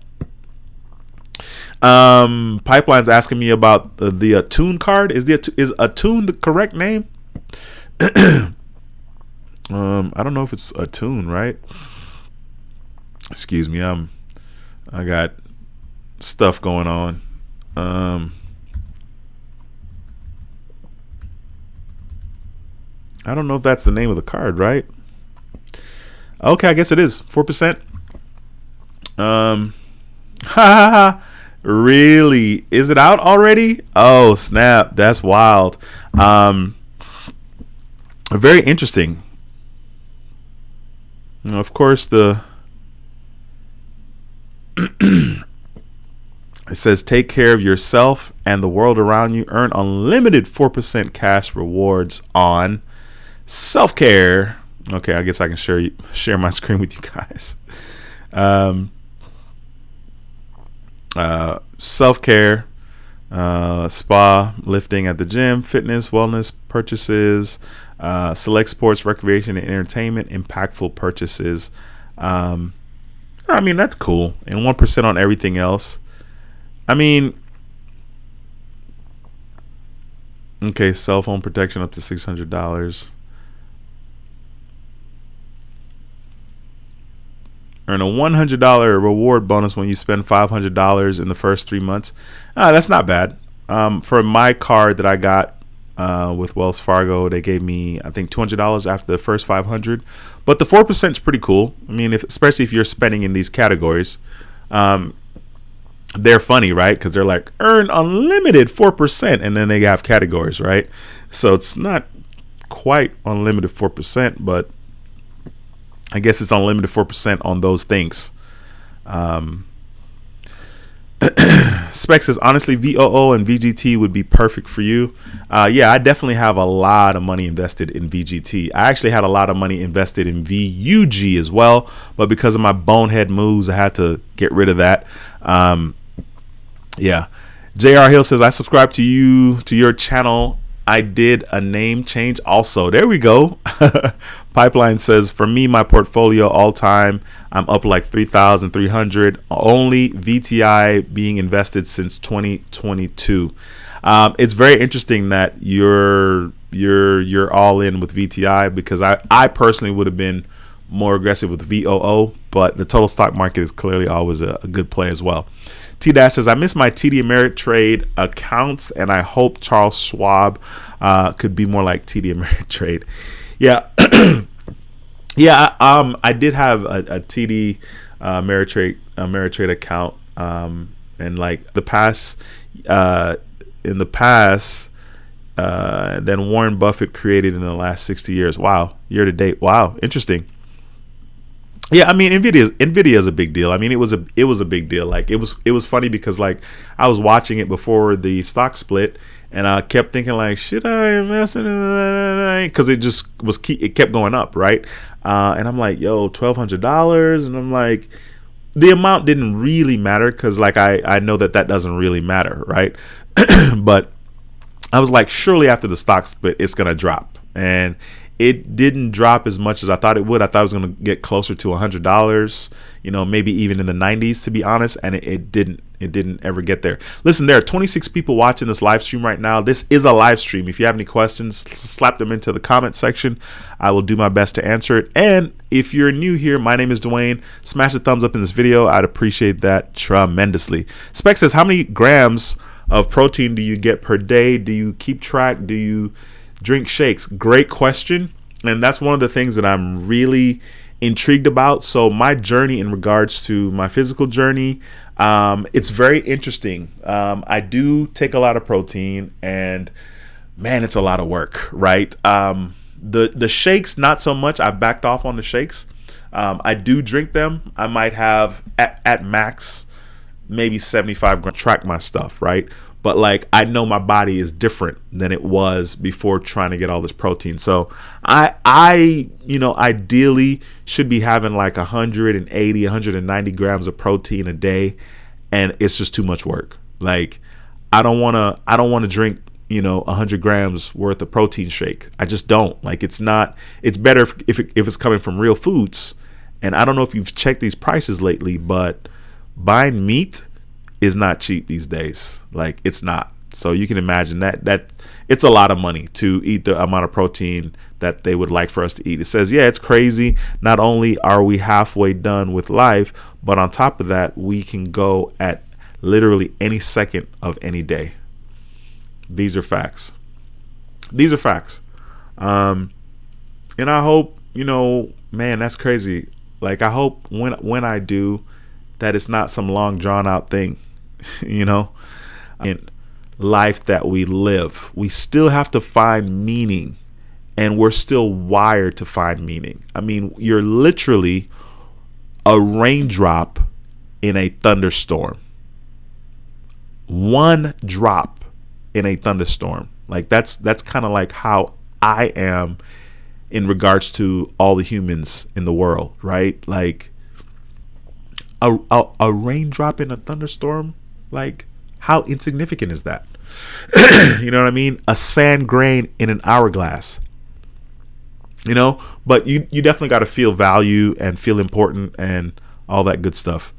Pipeline's asking me about the Attune card. Is Attune the correct name? I don't know if it's Attune, right? Excuse me, I got stuff going on. I don't know if that's the name of the card, right? Okay, I guess it is 4%. Really? Is it out already? Oh, snap. That's wild. Very interesting. Of course, it says take care of yourself and the world around you. Earn unlimited 4% cash rewards on self-care. Okay, I guess I can share my screen with you guys. Self-care, spa, lifting at the gym, fitness, wellness purchases, select sports, recreation, and entertainment, impactful purchases. I mean, that's cool. And 1% on everything else. I mean, okay, cell phone protection up to $600. Earn a $100 reward bonus when you spend $500 in the first 3 months. That's not bad. For my card that I got with Wells Fargo, they gave me, I think, $200 after the first 500. But the 4% is pretty cool. I mean, especially if you're spending in these categories. They're funny, right? Because they're like, earn unlimited 4%, and then they have categories, right? So it's not quite unlimited 4%, but I guess it's unlimited 4% on those things. Spec says, honestly, VOO and VGT would be perfect for you. Yeah, I definitely have a lot of money invested in VGT. I actually had a lot of money invested in VUG as well, but because of my bonehead moves, I had to get rid of that. Yeah. JR Hill says, I subscribe to your channel. I did a name change also. There we go. Pipeline says, for me, my portfolio all time, I'm up like 3,300. Only VTI being invested since 2022. It's very interesting that you're all in with VTI, because I personally would have been more aggressive with VOO, but the total stock market is clearly always a good play as well. T-Dash says, I miss my TD Ameritrade accounts, and I hope Charles Schwab could be more like TD Ameritrade. Yeah. Yeah, I did have a TD Ameritrade account, and like in the past, then Warren Buffett created in the last 60 years. Wow, year to date. Wow, interesting. Yeah, I mean, Nvidia is a big deal. I mean, it was a big deal. Like it was funny because like I was watching it before the stock split, and I kept thinking like, should I invest in it? Because it kept going up, right? And I'm like, yo, $1,200, and I'm like, the amount didn't really matter because like I know that doesn't really matter, right? But I was like, surely after the stock split, it's gonna drop, and it didn't drop as much as I thought it would. I thought it was going to get closer to $100, maybe even in the 90s, to be honest. And it didn't ever get there. Listen, there are 26 people watching this live stream right now. This is a live stream. If you have any questions, slap them into the comment section. I will do my best to answer it. And if you're new here, my name is Dwayne. Smash the thumbs up in this video. I'd appreciate that tremendously. Spec says, how many grams of protein do you get per day? Do you keep track? Do you drink shakes? Great question, and that's one of the things that I'm really intrigued about. So my journey in regards to my physical journey, it's very interesting. I do take a lot of protein, and man, it's a lot of work, right? The shakes, not so much. I've backed off on the shakes. I do drink them. I might have at max maybe 75 grams. Track my stuff, right? But like, I know my body is different than it was before trying to get all this protein. So I ideally should be having like 180, 190 grams of protein a day. And it's just too much work. Like, I don't want to drink, 100 grams worth of protein shake. I just don't. Like, it's better if it's coming from real foods. And I don't know if you've checked these prices lately, but buying meat is not cheap these days. Like, it's not. So you can imagine that it's a lot of money to eat the amount of protein that they would like for us to eat. It says, yeah, it's crazy. Not only are we halfway done with life, but on top of that, we can go at literally any second of any day. These are facts. And I hope, man, that's crazy. Like, I hope when I do, that it's not some long drawn out thing. In life that we live, we still have to find meaning, and we're still wired to find meaning. I mean, you're literally a raindrop in a thunderstorm. One drop in a thunderstorm. Like, that's kind of like how I am in regards to all the humans in the world, right? Like, a raindrop in a thunderstorm, like, how insignificant is that? You know what I mean? A sand grain in an hourglass. But you definitely got to feel value and feel important and all that good stuff.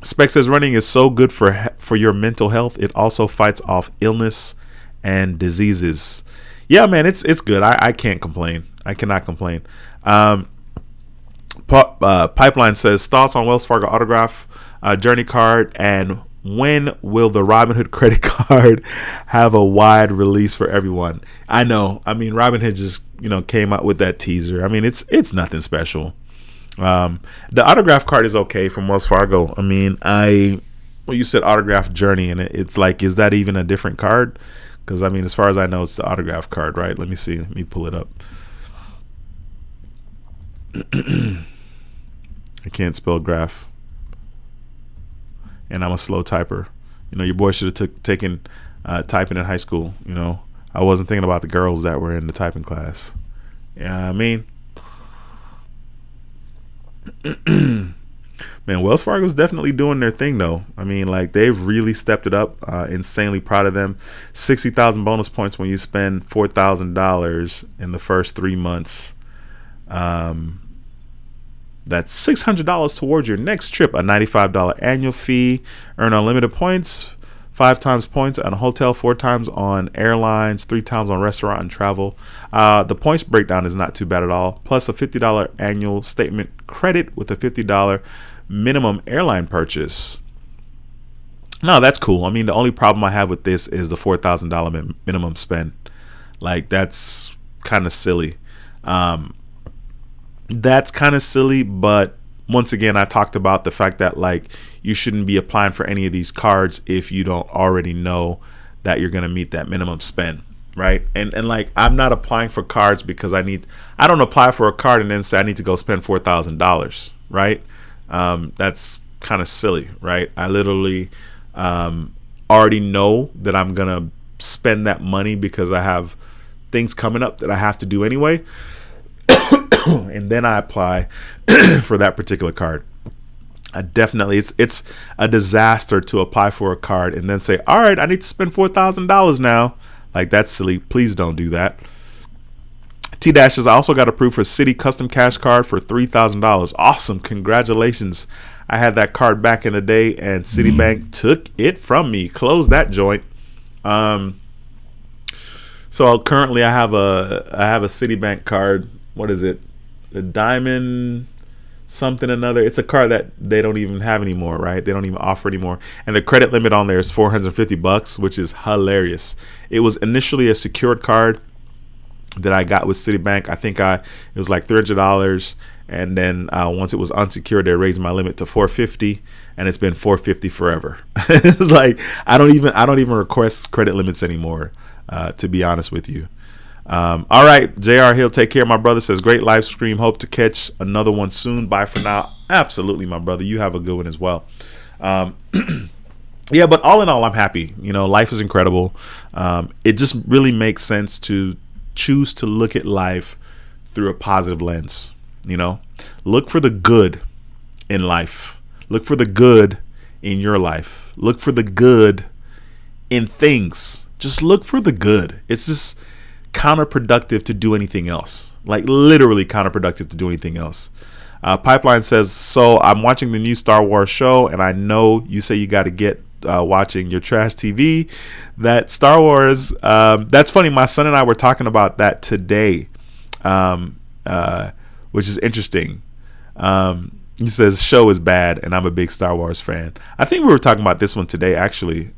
Spec says, running is so good for your mental health. It also fights off illness and diseases. Yeah, man, it's good. I can't complain. I cannot complain. Pipeline says, thoughts on Wells Fargo autograph journey card, and when will the Robinhood credit card have a wide release for everyone? I know. I mean, Robinhood just came out with that teaser. I mean, it's nothing special. The autograph card is okay from Wells Fargo. I mean, you said autograph journey, and it's like, is that even a different card? Because I mean, as far as I know, it's the autograph card, right? Let me see. Let me pull it up. I can't spell graph. and I'm a slow typer. Your boy should have taken typing in high school. I wasn't thinking about the girls that were in the typing class. Yeah, I mean, man, Wells Fargo's definitely doing their thing, though. I mean, like, they've really stepped it up. Insanely proud of them. 60,000 bonus points when you spend $4,000 in the first 3 months. That's $600 towards your next trip. A $95 annual fee. Earn unlimited points. 5 times points on a hotel, 4 times on airlines, 3 times on restaurant and travel. The points breakdown is not too bad at all. Plus a $50 annual statement credit with a $50 minimum airline purchase. No, that's cool. I mean, the only problem I have with this is the $4,000 minimum spend. Like, that's kind of silly. But once again, I talked about the fact that, like, you shouldn't be applying for any of these cards if you don't already know that you're going to meet that minimum spend, right? And like, I'm not applying for cards because I don't apply for a card and then say I need to go spend $4,000, right? That's kind of silly, right? I literally already know that I'm going to spend that money because I have things coming up that I have to do anyway. And then I apply for that particular card. It's a disaster to apply for a card and then say, all right, I need to spend $4,000 now. Like, that's silly. Please don't do that. T-Dashes, I also got approved for Citi Custom Cash Card for $3,000. Awesome. Congratulations. I had that card back in the day and Citibank took it from me. Closed that joint. So currently I have a Citibank card. What is it? The Diamond something another. It's a card that they don't even have anymore, right? They don't even offer anymore. And the credit limit on there is $450, which is hilarious. It was initially a secured card that I got with Citibank. I think it was like $300, and then once it was unsecured, they raised my limit to $450, and it's been $450 forever. It's like I don't even request credit limits anymore, to be honest with you. All right, JR Hill, take care. My brother says, great live stream. Hope to catch another one soon. Bye for now. Absolutely, my brother. You have a good one as well. Yeah, but all in all, I'm happy. Life is incredible. It just really makes sense to choose to look at life through a positive lens. Look for the good in life. Look for the good in your life. Look for the good in things. Just look for the good. It's just counterproductive to do anything else. Like, literally counterproductive to do anything else. Pipeline says, so I'm watching the new Star Wars show, and I know you say you got to get watching your trash TV. That Star Wars, that's funny. My son and I were talking about that today, which is interesting. He says, show is bad, and I'm a big Star Wars fan. I think we were talking about this one today, actually.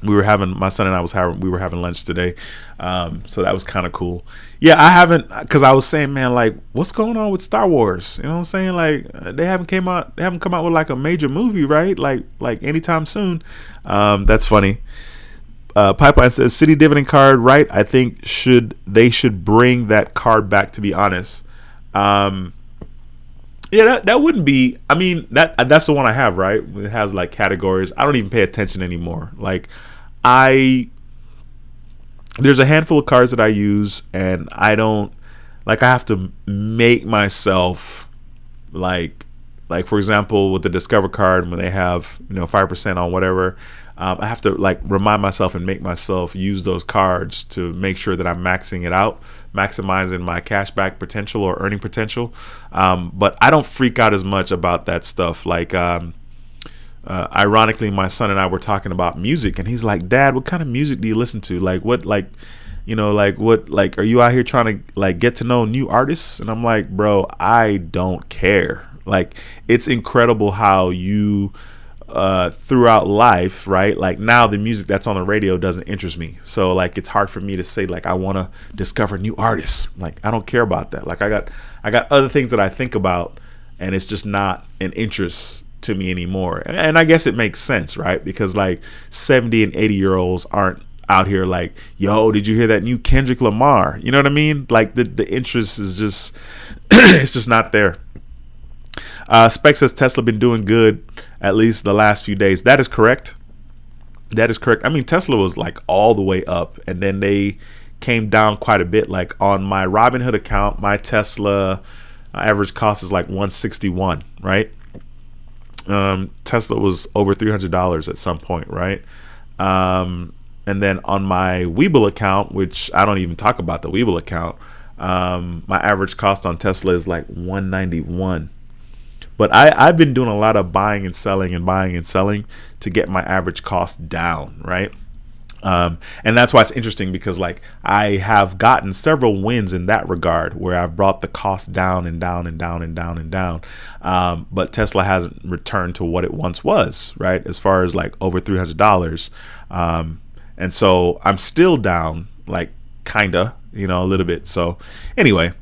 My son and I we were having lunch today. So that was kind of cool. Yeah, I haven't, because I was saying, man, like, what's going on with Star Wars? You know what I'm saying? Like, they haven't come out with like a major movie, right? Like anytime soon. That's funny. Pipeline says Citi dividend card, right? I think they should bring that card back, to be honest. Yeah, that wouldn't be, I mean, that's the one I have, right? It has like categories. I don't even pay attention anymore. Like, there's a handful of cards that I use, and I have to make myself like for example, with the Discover card, when they have 5% on whatever, I have to like remind myself and make myself use those cards to make sure that I'm maxing it out, maximizing my cashback potential or earning potential. But I don't freak out as much about that stuff. Like, ironically, my son and I were talking about music, and he's like, Dad, what kind of music do you listen to? Like, what, like, are you out here trying to like get to know new artists? And I'm like, bro, I don't care. Like, it's incredible how you throughout life, right? Like, now the music that's on the radio doesn't interest me, so like it's hard for me to say like I want to discover new artists. Like, I don't care about that. Like, I got other things that I think about, and it's just not an interest to me anymore. And I guess it makes sense, right? Because like 70 and 80-year-olds aren't out here like, yo, did you hear that new Kendrick Lamar? You know what I mean? Like, the interest is just it's just not there. Spec says Tesla been doing good at least the last few days. That is correct. That is correct. I mean, Tesla was like all the way up, and then they came down quite a bit. Like on my Robinhood account, my Tesla average cost is like 161, right? Tesla was over $300 at some point, right? And then on my Webull account, which I don't even talk about the Webull account, my average cost on Tesla is like 191. But I've been doing a lot of buying and selling to get my average cost down, right? And that's why it's interesting, because like I have gotten several wins in that regard where I've brought the cost down and down and down and down and down. But Tesla hasn't returned to what it once was, right? As far as like over $300. And so I'm still down, like kinda, a little bit. So anyway,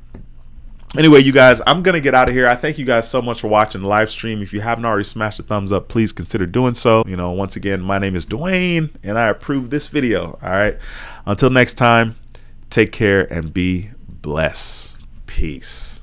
you guys, I'm going to get out of here. I thank you guys so much for watching the live stream. If you haven't already smashed the thumbs up, please consider doing so. Once again, my name is Dwayne, and I approve this video. All right. Until next time, take care and be blessed. Peace.